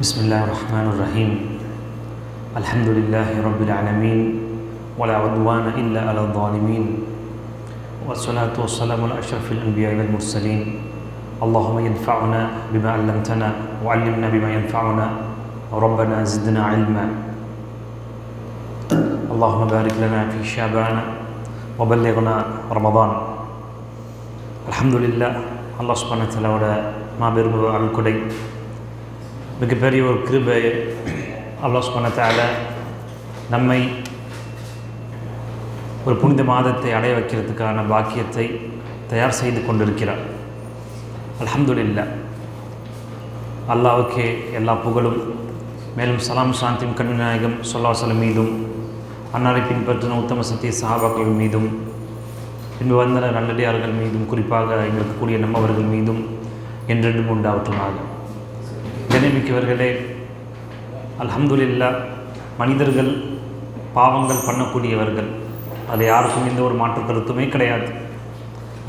بسم الله الرحمن الرحيم الحمد لله رب العالمين ولا عدوان إلا على الظالمين والصلاة والسلام على أشرف الأنبياء والمرسلين اللهم ينفعنا بما علمتنا وعلمنا بما ينفعنا ربنا زدنا علما اللهم بارك لنا في شعبان وبلغنا رمضان الحمد لله الله سبحانه وتعالى ما بيرمو على الكلي மிகப்பெரிய ஒரு கிருபை அல்லாஹ் சுப்ஹானஹு வ தஆலா நம்மை ஒரு புனித மாதத்தை அடைய வைக்கிறதுக்கான பாக்கியத்தை தயார் செய்து கொண்டிருக்கிறார். அல்ஹம்துலில்லாஹ், அல்லாஹ்வுக்கே எல்லா புகழும். மேலும் சலாம் சாந்தியும் கண்நாயகம் ஸல்லல்லாஹு அலைஹி வஸல்லம் மீதும் அன்னாரை பின்பற்றின உத்தம சத்திய சஹாபாக்கள் மீதும் பின்பு வந்த நல்லடியார்கள் மீதும் குறிப்பாக எங்களுக்கு கூடிய நம்மவர்கள் மீதும் என்றென்றும் உண்டாவட்டுமாக. கண்ணியமிக்கவர்களே, அல்ஹம்துலில்லாஹ், மனிதர்கள் பாவங்கள் பண்ணக்கூடியவர்கள். அது யாருக்கும் எந்த ஒரு மாற்று கருத்துமே கிடையாது.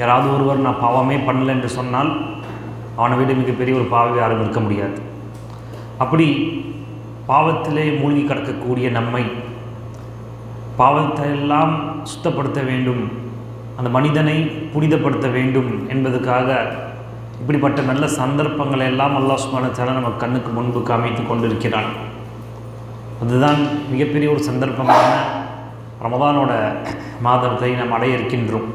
யாராவது ஒருவர் நான் பாவமே பண்ணலை என்று சொன்னால் அவனை விட மிகப்பெரிய ஒரு பாவி யாரும் இருக்க முடியாது. அப்படி பாவத்திலே மூழ்கி கிடக்கக்கூடிய நம்மை பாவத்தை எல்லாம் சுத்தப்படுத்த வேண்டும், அந்த மனிதனை புனிதப்படுத்த வேண்டும் என்பதற்காக இப்படிப்பட்ட நல்ல சந்தர்ப்பங்களை எல்லாம் அல்லாஹ் சுப்ஹானஹு வ தஆலா நம்ம கண்ணுக்கு முன்பு காமித்து கொண்டிருக்கிறான். அதுதான் மிகப்பெரிய ஒரு சந்தர்ப்பமான ரமதானோட மாதத்தை நாம் அடைய இருக்கின்றோம்.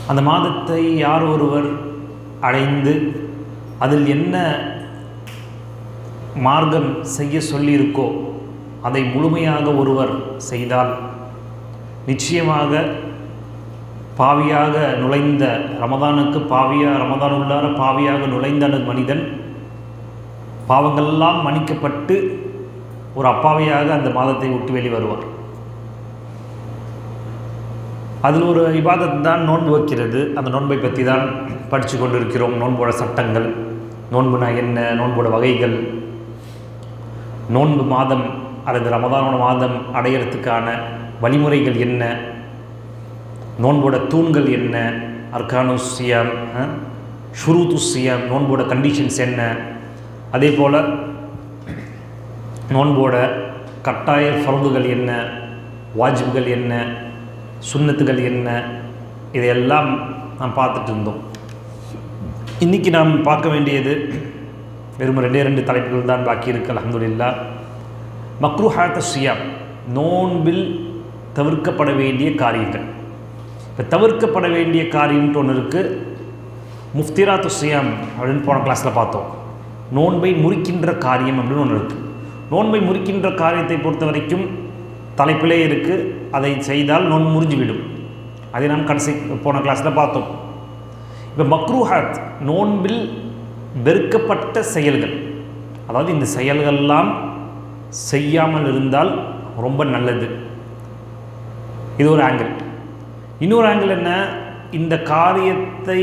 அந்த மாதத்தை யார் ஒருவர் அடைந்து அதில் என்ன மார்க்கம் செய்ய சொல்லியிருக்கோ அதை முழுமையாக ஒருவர் செய்தால் நிச்சயமாக பாவியாக நுழைந்த ரமதானுக்கு ரமதான் உள்ளார பாவியாக நுழைந்த அந்த மனிதன் பாவங்கள்லாம் மன்னிக்கப்பட்டு ஒரு அப்பாவியாக அந்த மாதத்தை விட்டு வெளி வருவார். அதில் ஒரு இபாதத் தான் நோன்பு வைக்கிறது. அந்த நோன்பை பற்றி தான் படித்து கொண்டிருக்கிறோம். நோன்போட சட்டங்கள், நோன்புனா என்ன, நோன்போட வகைகள், நோன்பு மாதம் அல்லது ரமதானோட மாதம் அடையிறதுக்கான வழிமுறைகள் என்ன, நோன்போட தூண்கள் என்ன, அர்கானு சியாம், ஷுரூத்து சியாம், நோன்போட கண்டிஷன்ஸ் என்ன, அதே போல் நோன்போட கட்டாய ஃபர்துகள் என்ன, வாஜிப்கள் என்ன, சுன்னத்துகள் என்ன, இதையெல்லாம் நாம் பார்த்துட்டு இருந்தோம். இன்றைக்கி நாம் பார்க்க வேண்டியது வெறும் ரெண்டு தலைப்புகள் தான் பாக்கி இருக்கு. அல்ஹம்துலில்லாஹ். மக்ரூஹாத் சியாம், நோன்பில் தவிர்க்கப்பட வேண்டிய காரியங்கள். இப்போ தவிர்க்கப்பட வேண்டிய காரியம்ட்டு ஒன்று இருக்குது. முஃப்திராத்து சியாம் அப்படின்னு போன கிளாஸில் பார்த்தோம். நோன்பை முறிக்கின்ற காரியம் அப்படின்னு ஒன்று இருக்குது. நோன்பை முறிக்கின்ற காரியத்தை பொறுத்த வரைக்கும் தலைப்பிலே இருக்குது. அதை செய்தால் நோன்பு முறிஞ்சுவிடும். அதை நாம் போன கிளாஸில் பார்த்தோம். இப்போ மக்ரூஹாத், நோன்பில் வெறுக்கப்பட்ட செயல்கள், அதாவது இந்த செயல்கள்லாம் செய்யாமல் இருந்தால் ரொம்ப நல்லது. இது ஒரு ஆங்கிள். இன்னொரு ஆங்கிள் என்ன, இந்த காரியத்தை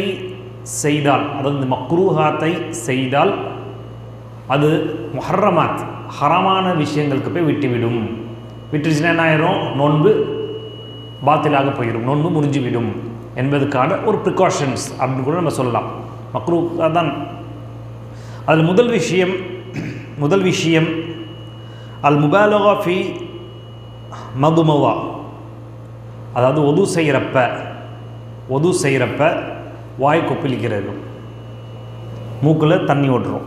செய்தால், அதாவது இந்த மக்ரூஹாத்தை செய்தால் அது முஹர்ரமாத், ஹராமான விஷயங்களுக்கு போய் விட்டுவிடும். விட்டுருச்சுன்னா என்ன ஆயிரும், நோன்பு பாத்திலாக போயிடும், நோன்பு முறிஞ்சுவிடும் என்பதுக்கான ஒரு ப்ரிகாஷன்ஸ் அப்படின்னு கூட நம்ம சொல்லலாம். மக்ரூஹா தான். அதில் முதல் விஷயம் அல் முபாலகா ஃபி மதுமவா, அதாவது ஒது செய்கிறப்ப வாய் கொப்பளிக்கிறது, மூக்கில் தண்ணி ஓட்டுறோம்.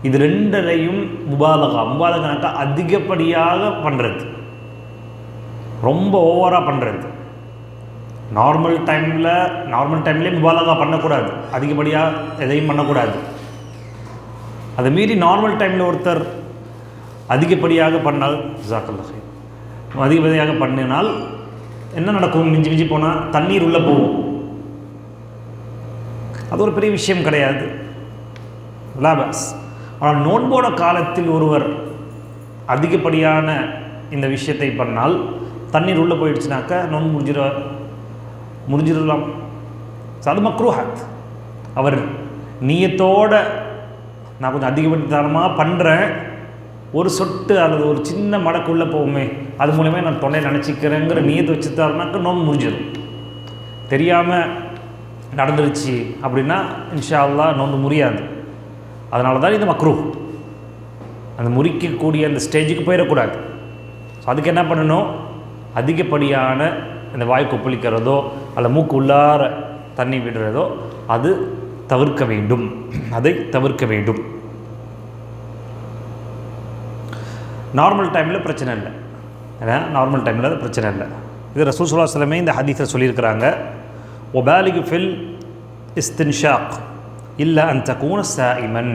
இது ரெண்டையும் முபாலகானாக்கா அதிகப்படியாக பண்ணுறது, ரொம்ப ஓவராக பண்ணுறது. நார்மல் டைம்லேயே முபாலகா பண்ணக்கூடாது, அதிகப்படியாக எதையும் பண்ணக்கூடாது. அதை மீறி நார்மல் டைமில் ஒருத்தர் அதிகப்படியாக பண்ணால், அதிகப்படியாக பண்ணினால் என்ன நடக்கும், மிஞ்சி போனால் தண்ணீர் உள்ளே போகும். அது ஒரு பெரிய விஷயம் கிடையாது, லாபாஸ். ஆனால் நோன்போட காலத்தில் ஒருவர் அதிகப்படியான இந்த விஷயத்தை பண்ணால் தண்ணீர் உள்ளே போயிடுச்சுனாக்கா நோன்பு முடிஞ்சிடலாம். அது மக்ரூஹாத். அவர் நியத்தோட நான் கொஞ்சம் அதிகப்படித்தனமாக பண்ணுறேன், ஒரு சொட்டு அல்லது ஒரு சின்ன மடக்குள்ளே போகுமே, அது மூலமே நான் தொண்டை நினச்சிக்கிறேங்கிற நியத்தை வச்சுட்டாருனாக்க நோன்பு முடிஞ்சிடும். தெரியாமல் நடந்துருச்சு அப்படின்னா இன்ஷா அல்லாஹ் நோன்பு முடியாது. அதனால தான் இது மக்ரூஹ். அந்த முறிக்கக்கூடிய அந்த ஸ்டேஜுக்கு போயிடக்கூடாது. ஸோ அதுக்கு என்ன பண்ணணும், அதிகப்படியான இந்த வாய் கொப்பளிக்கிறதோ அல்ல மூக்கு உள்ளார தண்ணி விடுறதோ அது தவிர்க்க வேண்டும், அதை தவிர்க்க வேண்டும். நார்மல் டைமில் பிரச்சனை இல்லை, நார்மல் டைமில் அது பிரச்சனை இல்லை. இது ரசூல் ஸல்லல்லாஹு அலைஹி வஸல்லம் இந்த ஹதீஸை சொல்லியிருக்கிறாங்க. ஒபாலிகு ஃபில் இஸ்தின்ஷாக் இல்லை அன் தகூன சாயிமன்,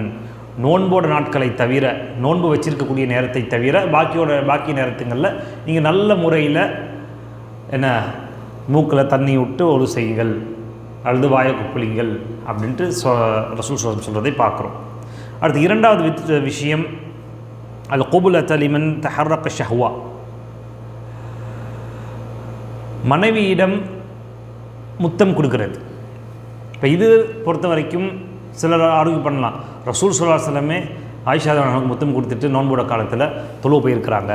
நோன்போட நாட்களை தவிர, நோன்பு வச்சிருக்கக்கூடிய நேரத்தை தவிர பாக்கி நேரத்துங்களில் நீங்கள் நல்ல முறையில் என்ன மூக்கில் தண்ணி விட்டு ஒரு செய்யுங்கள் அல்லது வாயை கொப்பளிங்கள் அப்படின்ட்டு ரசூல் சொல்கிறதை பார்க்குறோம். அடுத்து இரண்டாவது விஷயம் அல் குபுலத லிமன் தஹர்ரக ஷஹ்வா, மனைவியிடம் முத்தம் கொடுக்கிறது. இப்போ இது பொறுத்த வரைக்கும் சிலர் ஆரோக்கியம் பண்ணலாம், ரசூல் ஸல்லல்லாஹு அலைஹி வஸல்லம் ஆயிஷா நமக்கு முத்தம் கொடுத்துட்டு நோன்போட காலத்தில் தொழுவ போயிருக்கிறாங்க,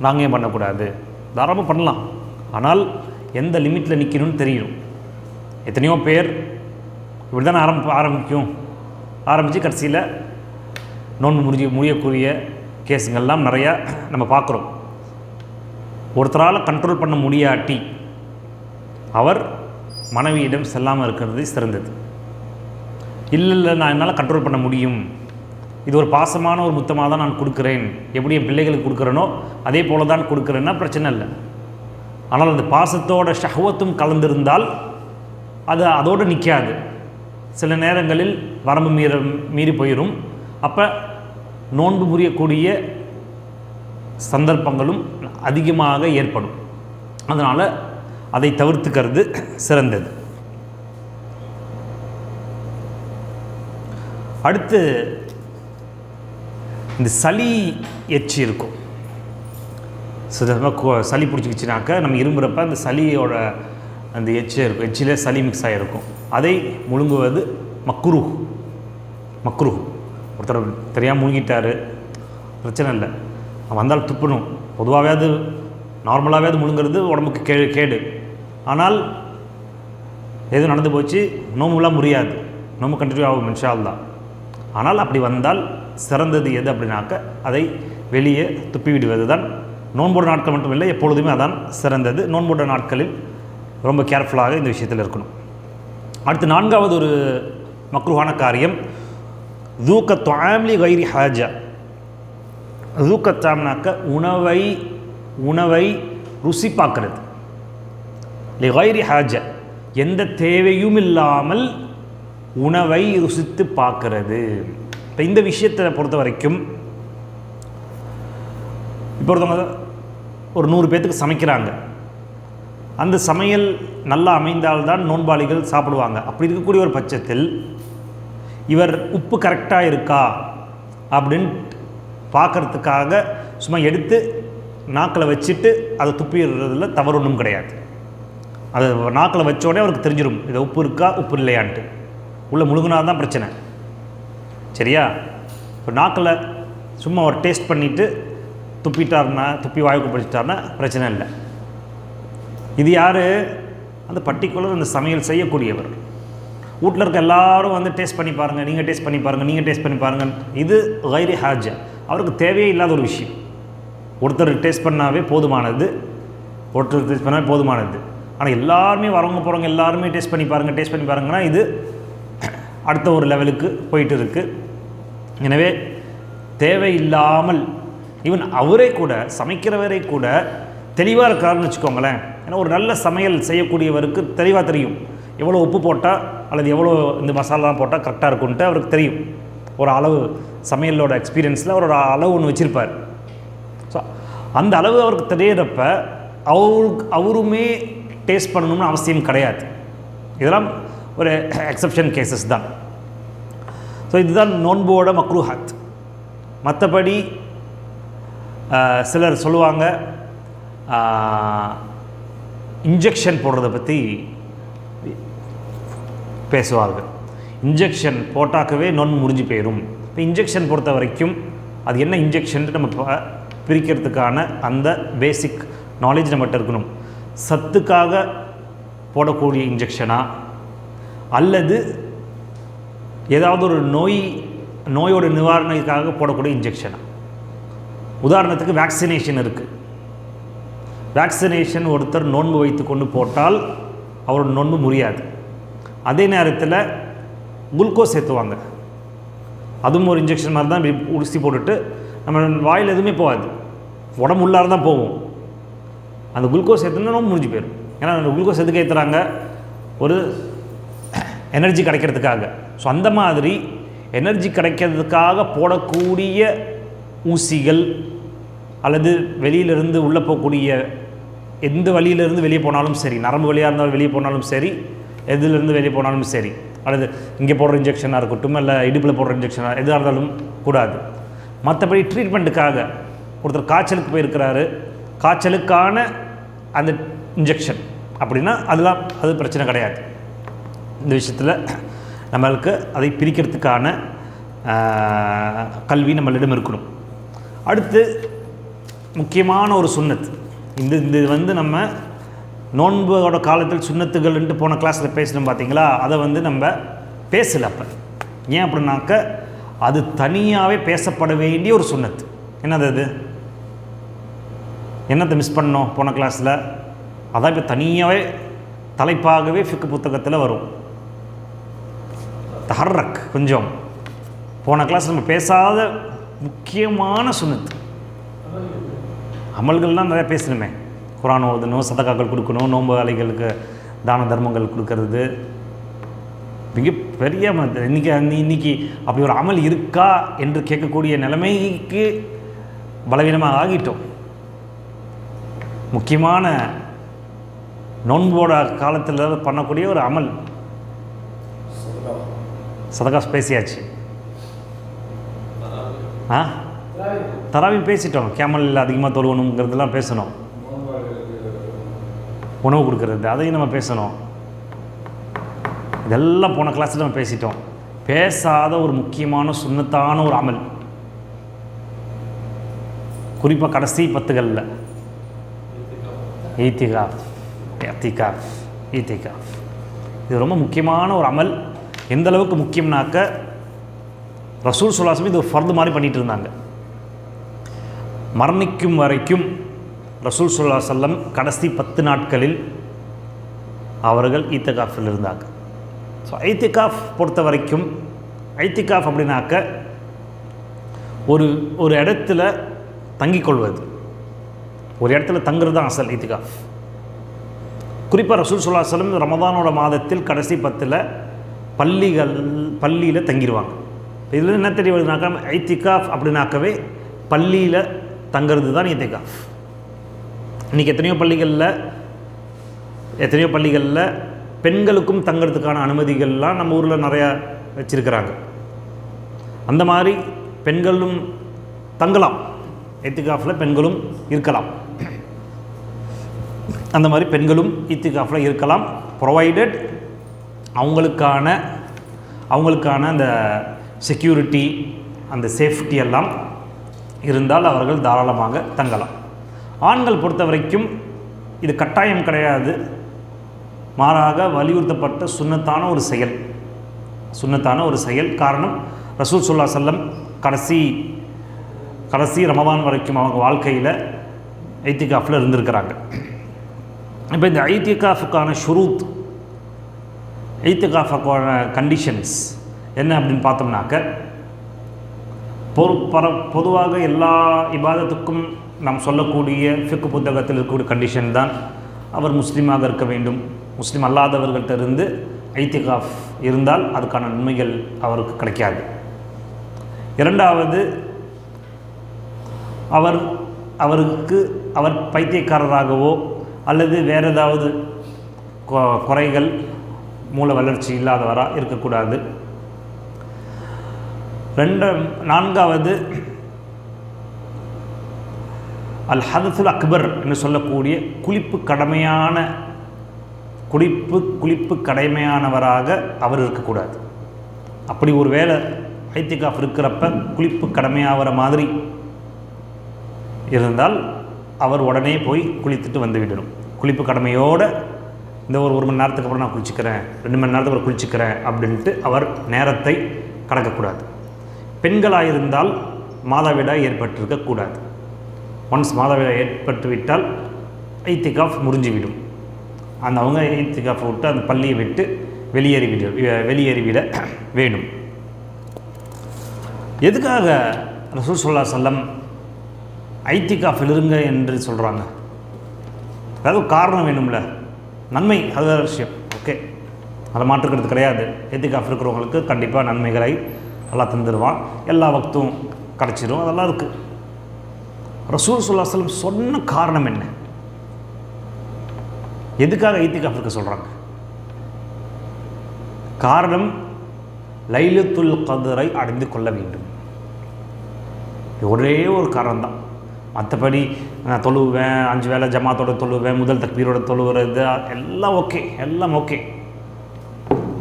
நாங்கள் ஏன் பண்ணக்கூடாது? தாராளமாக பண்ணலாம். ஆனால் எந்த லிமிட்டில் நிற்கணும்னு தெரியணும். எத்தனையோ பேர் இப்படி தான் ஆரம்பித்து கடைசியில் நோன்பு முடியக்கூடிய கேஸுங்கள்லாம் நிறையா நம்ம பார்க்குறோம். ஒருத்தரால் கண்ட்ரோல் பண்ண முடியாட்டி அவர் மனைவியிடம் செல்லாமல் இருக்கிறது சிறந்தது. இல்லை நான் என்னால் கண்ட்ரோல் பண்ண முடியும், இது ஒரு பாசமான ஒரு முத்தமாக தான் நான் கொடுக்குறேன், எப்படி என் பிள்ளைகளுக்கு கொடுக்குறேனோ அதே போல தான் கொடுக்குறேன்னா பிரச்சனை இல்லை. ஆனால் அந்த பாசத்தோட ஷஹ்வத்தும் கலந்திருந்தால் அது அதோடு நிற்காது, சில நேரங்களில் வரம்பு மீறி போயிடும். அப்போ நோன்பு முறியக்கூடிய சந்தர்ப்பங்களும் அதிகமாக ஏற்படும். அதனால் அதை தவிர்த்துக்கிறது சிறந்தது. அடுத்து இந்த சளி எச்சி இருக்கும், சளி பிடிச்சிக்கிச்சுனாக்கா நம்ம இரும்புறப்ப அந்த சளியோட அந்த எச்சில் இருக்கும், எச்சிலே சளி மிக்ஸ் ஆகிருக்கும், அதை முழுங்குவது மக்ரூஹ். ஒருத்தர் தெரியாமல் முழுங்கிட்டார், பிரச்சனை இல்லை, வந்தால் துப்பணும். பொதுவாகவே அது நார்மலாகவே அது முழுங்கிறது உடம்புக்கு கேடு. ஆனால் எதுவும் நடந்து போச்சு, நோம்புலாம் முடியாது, நோம்பு கண்டினியூ ஆகும் இன்ஷா அல்லாஹ். ஆனால் அப்படி வந்தால் சிறந்தது எது அப்படின்னாக்க அதை வெளியே துப்பி விடுவது தான். நோன்போட நாட்கள் மட்டும் இல்லை, எப்பொழுதுமே அதான் சிறந்தது. நோன்போட நாட்களில் ரொம்ப கேர்ஃபுல்லாக இந்த விஷயத்தில் இருக்கணும். அடுத்து நான்காவது ஒரு மக்ரூஹான காரியம் தூக்க துஆம்லி கைரி ஹாஜா. தூக்கத்தாம்னாக்க உணவை ருசி பார்க்கறது. கைரி ஹாஜா, எந்த தேவையும் இல்லாமல் உணவை ருசித்து பார்க்கறது. இப்போ இந்த விஷயத்தை பொறுத்த வரைக்கும் இப்போ ஒருத்தவங்க ஒரு 100 பேர்த்துக்கு சமைக்கிறாங்க, அந்த சமையல் நல்லா அமைந்தால்தான் நோன்பாளிகள் சாப்பிடுவாங்க. அப்படி இருக்கக்கூடிய ஒரு பட்சத்தில் இவர் உப்பு கரெக்டாக இருக்கா அப்படின்னு பார்க்குறதுக்காக சும்மா எடுத்து நாக்கில் வச்சுட்டு அதை துப்பிடுறதுல தவறு ஒன்றும் கிடையாது. அது நாக்கில் வச்சோடனே அவருக்கு தெரிஞ்சிடும் இது உப்பு இருக்கா உப்பு இல்லையான்ட்டு. உள்ளே முழுங்கினா தான் பிரச்சனை, சரியா? இப்போ நாக்கில் சும்மா ஒரு டேஸ்ட் பண்ணிவிட்டு துப்பி வாய்க்கு பிடிச்சிட்டாருன்னா பிரச்சனை இல்லை. இது யார்? அந்த பர்டிகுலர் அந்த சமையல் செய்யக்கூடியவர். வீட்டில் இருக்க எல்லாரும் வந்து டேஸ்ட் பண்ணி பாருங்கள், நீங்கள் டேஸ்ட் பண்ணி பாருங்கள். இது கைரி ஹாஜா, அவருக்கு தேவையே இல்லாத ஒரு விஷயம். ஒருத்தர் டேஸ்ட் பண்ணாவே போதுமானது. ஆனால் எல்லாருமே வரவங்க போகிறவங்க எல்லாருமே டேஸ்ட் பண்ணி பாருங்கன்னா இது அடுத்த ஒரு லெவலுக்கு போயிட்டு இருக்குது. எனவே தேவையில்லாமல் ஈவன் அவரே கூட சமைக்கிறவரே கூட தெளிவாக இருக்காருன்னு வச்சுக்கோங்களேன். ஏன்னா ஒரு நல்ல சமையல் செய்யக்கூடியவருக்கு தெளிவாக தெரியும் எவ்வளோ உப்பு போட்டால் அல்லது எவ்வளோ இந்த மசாலாலாம் போட்டால் கரெக்டாக இருக்குன்ட்டு அவருக்கு தெரியும். ஒரு அளவு சமையலோட எக்ஸ்பீரியன்ஸில் ஒரு அளவு ஒன்று வச்சுருப்பார். ஸோ அந்த அளவு அவருக்கு தெரியறப்ப அவருமே டேஸ்ட் பண்ணணும்னு அவசியம் கிடையாது. இதெல்லாம் ஒரு எக்ஸப்ஷன் கேசஸ் தான். ஸோ இதுதான் நோன்போட மக்ரூஹாத். மற்றபடி சிலர் சொல்லுவாங்க இன்ஜெக்ஷன் போடுறதை பற்றி பேசுவார்கள். இன்ஜெக்ஷன் போட்டாக்கவே நோன்பு முடிஞ்சு போயிடும். இப்போ இன்ஜெக்ஷன் பொறுத்த வரைக்கும் அது என்ன இன்ஜெக்ஷன் நம்ம பிரிக்கிறதுக்கான அந்த பேசிக் நாலேஜ் நம்மகிட்ட இருக்கணும். சத்துக்காக போடக்கூடிய இன்ஜெக்ஷனா அல்லது ஏதாவது ஒரு நோய் நோயோட நிவாரணத்துக்காக போடக்கூடிய இன்ஜெக்ஷன். உதாரணத்துக்கு வேக்சினேஷன் இருக்குது. வேக்சினேஷன் ஒருத்தர் நோன்பு வைத்து கொண்டு போட்டால் அவரோட நோன்பு முறியாது. அதே நேரத்தில் குளுக்கோஸ் ஏற்றுவாங்க. அதுவும் ஒரு இன்ஜெக்ஷன் மாதிரி தான். ஊசி போட்டுட்டு நம்ம வாயில் எதுவுமே போகாது, உடம்பு உள்ளார தான் போகும். அந்த குளுக்கோஸ் ஏற்றுனா நோன்பு முடிஞ்சு போயிடும். ஏன்னா அந்த குளுக்கோஸ் எதுக்கு ஏற்றுறாங்க? ஒரு எனர்ஜி கிடைக்கிறதுக்காக. ஸோ அந்த மாதிரி எனர்ஜி கிடைக்கிறதுக்காக போடக்கூடிய ஊசிகள் அல்லது வெளியிலிருந்து உள்ளே போகக்கூடிய எந்த வழியிலேருந்து வெளியே போனாலும் சரி, நரம்பு வழியாக இருந்தாலும் வெளியே போனாலும் சரி, எதுலேருந்து வெளியே போனாலும் சரி, அல்லது இங்கே போடுற இன்ஜெக்ஷனாக இருக்கட்டும், இல்லை இடுப்பில் போடுற இன்ஜெக்ஷனாக எதாக இருந்தாலும் கூடாது. மற்றபடி ட்ரீட்மெண்ட்டுக்காக ஒருத்தர் காய்ச்சலுக்கு போயிருக்கிறாரு, காய்ச்சலுக்கான அந்த இன்ஜெக்ஷன் அப்படின்னா அதெல்லாம் அது பிரச்சனை கிடையாது. இந்த விஷயத்தில் நம்மளுக்கு அதை பிரிக்கிறதுக்கான கல்வி நம்மளிடம் இருக்கணும். அடுத்து முக்கியமான ஒரு சுன்னத். இந்த நம்ம நோன்போட காலத்தில் சுன்னத்துகள்ன்ட்டு போன கிளாஸில் பேசணும் பார்த்தீங்களா, அதை நம்ம பேசலை. அப்போ ஏன் அப்படின்னாக்க அது தனியாகவே பேசப்பட வேண்டிய ஒரு சுன்னத்து. என்னது அது? என்னத்தை மிஸ் பண்ணோம் போன கிளாஸில்? அதான் இப்போ தனியாகவே தலைப்பாகவே ஃபிக்கு புத்தகத்தில் வரும். தஹர்ரக் கொஞ்சம் போன கிளாஸ் நம்ம பேசாத முக்கியமான சுன்னத்து அமல்கள்லாம் நிறையா பேசணுமே. குரான் ஓதணும், சதகாக்கள் கொடுக்கணும், நோன்பு வேலைகளுக்கு தான தர்மங்கள் கொடுக்கறது மிகப்பெரிய இன்னைக்கு அப்படி ஒரு அமல் இருக்கா என்று கேட்கக்கூடிய நிலைமைக்கு பலவீனமாக ஆகிட்டோம். முக்கியமான நோன்போட காலத்தில் பண்ணக்கூடிய ஒரு அமல் சதகா பேசியாச்சு. தராவி பேசிட்டோம். கேமல் அதிகமாக தொழுவணுங்கிறதுலாம் பேசணும். உணவு கொடுக்கறது அதையும் நம்ம பேசணும். இதெல்லாம் போன கிளாஸில் நம்ம பேசிட்டோம். பேசாத ஒரு முக்கியமான சுன்னத்தான ஒரு அமல், குறிப்பாக கடைசி 10களில் ஈத்திகாஃப். இது ரொம்ப முக்கியமான ஒரு அமல். எந்த அளவுக்கு முக்கியம்னாக்க ரசூல் ஸல்லல்லாஹு அலைஹி வஸல்லம் இது ஒரு ஃபர்து மாதிரி பண்ணிகிட்டு இருந்தாங்க. மரணிக்கும் வரைக்கும் ரசூல் ஸல்லல்லாஹு அலைஹி வஸல்லம் கடைசி 10 நாட்களில் அவர்கள் ஈத்திகாஃபில் இருந்தாங்க. ஸோ ஐத்திகாஃப் பொறுத்த வரைக்கும், ஐத்திகாஃப் அப்படின்னாக்க ஒரு இடத்துல தங்கிக்கொள்வது, ஒரு இடத்துல தங்குறது தான் அசல் ஈத்திகாஃப். குறிப்பாக ரசூல் ஸல்லல்லாஹு அலைஹி வஸல்லம் ரமதானோட மாதத்தில் கடைசி 10 பள்ளியில் தங்கிடுவாங்க. இதில் என்ன தெரிய வருதுனாக்கா, ஐத்திகாஃப் அப்படின்னாக்கவே பள்ளியில் தங்கிறது தான் ஈத்திகாஃப். இன்றைக்கி எத்தனையோ பள்ளிகளில் பெண்களுக்கும் தங்கிறதுக்கான அனுமதிகள்லாம் நம்ம ஊரில் நிறையா வச்சுருக்கிறாங்க. அந்த மாதிரி பெண்களும் தங்கலாம், இத்திகாஃபில் பெண்களும் இருக்கலாம். அந்த மாதிரி பெண்களும் இத்திகாஃபில் இருக்கலாம், ப்ரொவைடட் அவங்களுக்கான அந்த செக்யூரிட்டி, அந்த சேஃப்டி எல்லாம் இருந்தால் அவர்கள் தாராளமாக தங்கலாம். ஆண்கள் பொறுத்த வரைக்கும் இது கட்டாயம் கிடையாது, மாறாக வலியுறுத்தப்பட்ட சுன்னத்தான ஒரு செயல். காரணம், ரசூல் ஸல்லல்லாஹு அலைஹி வஸல்லம் கடைசி ரமதான் வரைக்கும் அவங்க வாழ்க்கையில் ஐத்திகாஃபில் இருந்திருக்கிறாங்க. இப்போ இந்த ஐத்திகாஃபுக்கான ஷுரூத், ஐத்திகாஃபுக்கான கண்டிஷன்ஸ் என்ன அப்படின்னு பார்த்தோம்னாக்க, பொதுவாக எல்லா இபாதத்துக்கும் நாம் சொல்லக்கூடிய ஃபிக்கு புத்தகத்தில் இருக்கக்கூடிய கண்டிஷன் தான் அவர் முஸ்லீமாக இருக்க வேண்டும். முஸ்லீம் அல்லாதவர்கள்ட்ட இருந்து ஐத்திகாஃப் இருந்தால் அதுக்கான நன்மைகள் அவருக்கு கிடைக்காது. இரண்டாவது, அவர் பைத்தியக்காரராகவோ அல்லது வேறு ஏதாவது குறைகள், மூல வளர்ச்சி இல்லாதவராக இருக்கக்கூடாது. நான்காவது, அல் ஹதசுல் அக்பர் என்று சொல்லக்கூடிய குளிப்பு கடமையானவராக அவர் இருக்கக்கூடாது. அப்படி ஒரு வேளை ஐத்திகாஃப் இருக்கிறப்ப குளிப்பு கடமையாகிற மாதிரி இருந்தால் அவர் உடனே போய் குளித்துட்டு வந்து விடணும். குளிப்பு கடமையோடு இந்த ஒரு மணி நேரத்துக்கு அப்புறம் நான் குளிச்சுக்கிறேன், 2 மணி நேரத்துக்கு அப்புறம் குளிச்சுக்கிறேன் அப்படின்ட்டு அவர் நேரத்தை கடக்கக்கூடாது. பெண்களாக இருந்தால் மாதவிடாய் ஏற்பட்டிருக்கக்கூடாது. ஒன்ஸ் மாதவிடாய் ஏற்பட்டுவிட்டால் ஐத்திகாஃப் முறிஞ்சிவிடும். அவங்க ஐத்திகாஃபை விட்டு அந்த பள்ளியை விட்டு வெளியேறிவிட வேண்டும். எதுக்காக ரசூல் ஸல்லல்லாஹு அலைஹி வஸல்லம் ஐத்திகாஃபில் இருங்க என்று சொல்கிறாங்க? அதாவது காரணம் வேணும்ல, நன்மை, அது வேறு விஷயம். ஓகே, அதை மாற்றுக்கிறது கிடையாது. ஐத்திகாஃப் இருக்கிறவங்களுக்கு கண்டிப்பாக நன்மைகளை எல்லாம் தந்துடுவான், எல்லா வக்தும் கிடச்சிரும், அதெல்லாம் இருக்குது. ரசூல் ஸல்லல்லாஹு அலைஹி வஸல்லம் சொன்ன காரணம் என்ன? எதுக்காக ஐத்திகாஃப் இருக்க சொல்கிறாங்க? காரணம் லைலத்துல் கத்ரை அடைந்து கொள்ள வேண்டும். ஒரே ஒரு காரணம் தான். மற்றபடி நான் தொழுவேன், 5 வேளை ஜமாத்தோட தொழுவேன், முதல் தக்பீரோட தொழுகிறது எல்லாம் ஓகே, எல்லாம் ஓகே.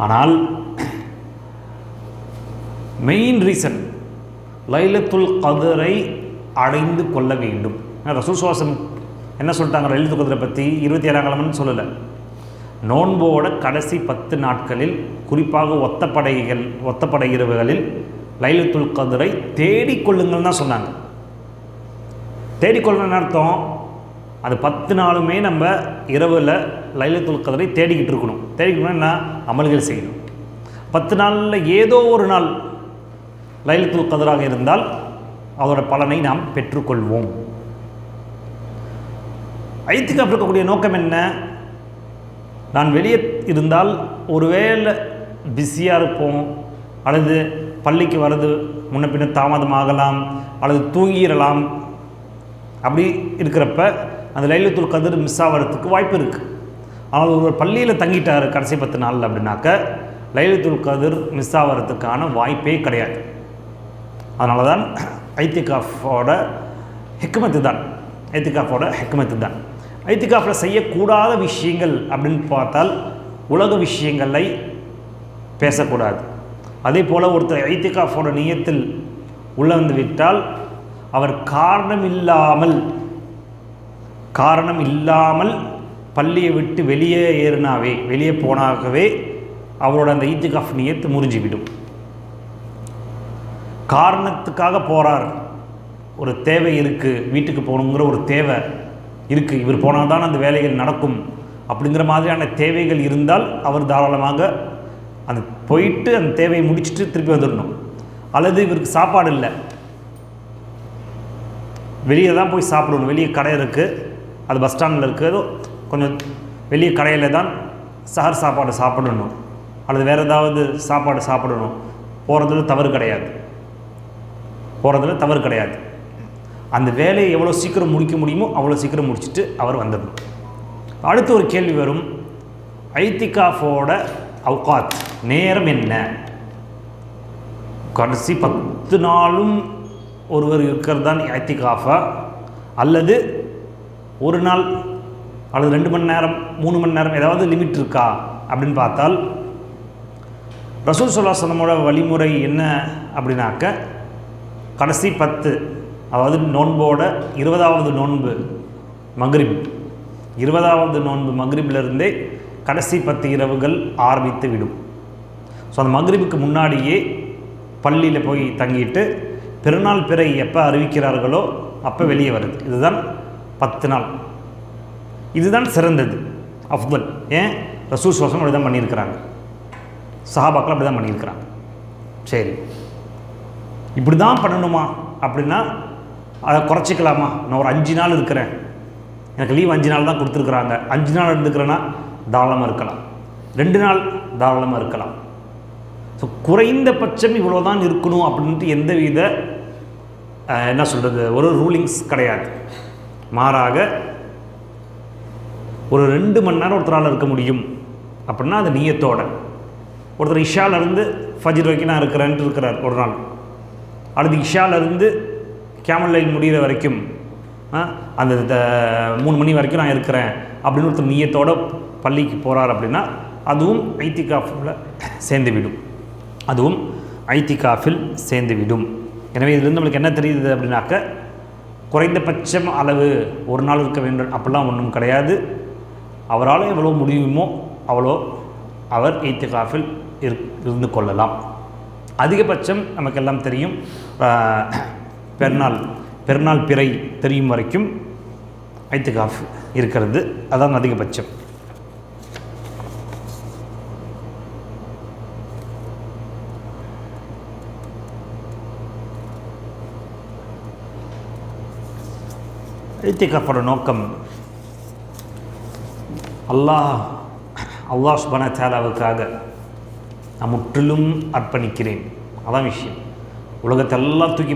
ஆனால் மெயின் ரீசன் லைலத்துல் கத்ரை அடைந்து கொள்ள வேண்டும். ரசூல் சுவாசம் என்ன சொல்லிட்டாங்க லைலத்துல் கத்ரை பற்றி? 27ஆம் கிழமைன்னு சொல்லலை, நோன்போட கடைசி 10 நாட்களில், குறிப்பாக ஒத்தப்படை இரவுகளில் லைலத்துல் கத்ரை தேடிக்கொள்ளுங்கள் தான் சொன்னாங்க. தேடிக்கொள்ளணும்னு அர்த்தம், அது 10 நாளுமே நம்ம இரவில் லைலத்துல் கத்ரை தேடிக்கிட்டு இருக்கணும். தேடிக்கணும்னா என்ன? அமல்கள் செய்யணும். 10 நாளில் ஏதோ ஒரு நாள் லைலத்துல் கத்ராக இருந்தால் அதோட பலனை நாம் பெற்றுக்கொள்வோம். ஐத்திகாஃப் இருக்கக்கூடிய நோக்கம் என்ன? நான் வெளியே இருந்தால் ஒருவேளை பிஸியாக இருப்போம், அல்லது பள்ளிக்கு வர்றது முன்ன பின்ன தாமதமாகலாம், அல்லது தூங்கிடலாம். அப்படி இருக்கிறப்ப அந்த லைலத்துல் கத்ர் மிஸ் ஆகிறதுக்கு வாய்ப்பு இருக்குது. ஆனால் ஒரு பள்ளியில் தங்கிட்டார் கடைசி 10 நாளில் அப்படின்னாக்க லைலத்துல் கத்ர் மிஸ் ஆகிறதுக்கான வாய்ப்பே கிடையாது. அதனால தான் ஐத்திகாஃபோட ஹிக்மத்து தான். ஐத்திகாஃபில் செய்யக்கூடாத விஷயங்கள் அப்படின்னு பார்த்தால் உலக விஷயங்களை பேசக்கூடாது. அதே போல் ஒருத்தர் ஐத்திகாஃபோட நியத்தில் உள்ளே வந்து விட்டால் அவர் காரணம் இல்லாமல் பள்ளியை விட்டு வெளியே போனாகவே அவரோட அந்த ஐத்திகாஃப் நியத்து முறிஞ்சிவிடும். காரணத்துக்காக போகிறார், ஒரு தேவை இருக்குது, வீட்டுக்கு போகணுங்கிற ஒரு தேவை இருக்குது, இவர் போனால் தான் அந்த வேலைகள் நடக்கும் அப்படிங்கிற மாதிரியான தேவைகள் இருந்தால் அவர் தாராளமாக அந்த போயிட்டு அந்த தேவையை முடிச்சுட்டு திருப்பி வந்துடணும். அல்லது இவருக்கு சாப்பாடு இல்லை, வெளியே தான் போய் சாப்பிடணும், வெளியே கடை இருக்குது, அது பஸ் ஸ்டாண்டில் இருக்குது, கொஞ்சம் வெளியே கடையில் தான் சஹர் சாப்பாடு சாப்பிடணும், அல்லது வேறு ஏதாவது சாப்பாடு சாப்பிடணும், போகிறதுல தவறு கிடையாது. அந்த வேலையை எவ்வளோ சீக்கிரம் முடிக்க முடியுமோ அவ்வளோ சீக்கிரம் முடிச்சுட்டு அவர் வந்துடணும். அடுத்து ஒரு கேள்வி வரும், ஐத்திகாஃபோட அவுகாத் நேரம் என்ன? கடைசி 10 நாளும் ஒருவர் இருக்கிறது தான் ஐத்திகாஃபா, அல்லது ஒரு நாள் அல்லது 2 மணி நேரம் 3 மணி நேரம் ஏதாவது லிமிட் இருக்கா அப்படின்னு பார்த்தால் ரசூல் ஸல்லல்லாஹு அலைஹி வஸல்லம் வழிமுறை என்ன அப்படின்னாக்க, கடைசி 10, அதாவது நோன்போட 20வது நோன்பு மக்ரிப், 20வது நோன்பு மக்ரிபிலிருந்தே கடைசி 10 இரவுகள் ஆரம்பித்து விடும். ஸோ அந்த மக்ரிபுக்கு முன்னாடியே பள்ளியில் போய் தங்கிட்டு பெருநாள் பிறை எப்போ அறிவிக்கிறார்களோ அப்போ வெளியே வருது. இதுதான் 10 நாள். இதுதான் சிறந்தது, அஃதல். ஏன்? ரசூல் ஸல்லல்லாஹு அலைஹி வஸல்லம் அப்படி தான் பண்ணியிருக்கிறாங்க, சஹாபாக்கள் அப்படி தான் பண்ணியிருக்கிறாங்க. சரி, இப்படி தான் பண்ணணுமா அப்படின்னா அதை குறைச்சிக்கலாமா? நான் ஒரு 5 நாள் இருக்கிறேன், எனக்கு லீவ் 5 நாள் தான் கொடுத்துருக்குறாங்க, 5 நாள் இருந்துக்கிறேன்னா தாராளமாக இருக்கலாம், 2 நாள் தாராளமாக இருக்கலாம். ஸோ குறைந்தபட்சம் இவ்வளோ தான் இருக்கணும் அப்படின்ட்டு எந்தவித என்ன சொல்கிறது ஒரு ரூலிங்ஸ் கிடையாது. மாறாக ஒரு 2 மணி நேரம் ஒருத்தரால் இருக்க முடியும் அப்படின்னா அது நியத்தோட. ஒருத்தர் இஷாலேருந்து ஃபஜ்ர் வரைக்கும் நான் இருக்கிறேன்ட்டு இருக்கிறார் ஒரு நாள், அடுத்து இஷாலேருந்து கியாமுல் லைல் முடிகிற வரைக்கும் அந்த 3 மணி வரைக்கும் நான் இருக்கிறேன் அப்படின்னு ஒருத்தர் நியத்தோட பள்ளிக்கு போகிறார் அப்படின்னா அதுவும் ஐத்திகாஃபில் சேர்ந்துவிடும். எனவே இதுலேருந்து நம்மளுக்கு என்ன தெரியுது அப்படின்னாக்க, குறைந்தபட்சம் அளவு ஒரு நாள் இருக்க வேண்டும் அப்படிலாம் ஒன்றும் கிடையாது. அவரால் எவ்வளோ முடியுமோ அவ்வளோ அவர் ஐத்திகாஃபில் இருந்து கொள்ளலாம். அதிகபட்சம் நமக்கெல்லாம் தெரியும், பெருநாள் பிறை தெரியும் வரைக்கும் இத்திகாஃப் இருக்கிறது. அதான் அதிகபட்சம். இத்திகாஃபோட நோக்கம் அல்லாஹ் சுப்ஹானஹு வ தஆலாவுக்காக நான் முற்றிலும் அர்ப்பணிக்கிறேன். அதான் விஷயம். உலகத்தெல்லாம் தூக்கி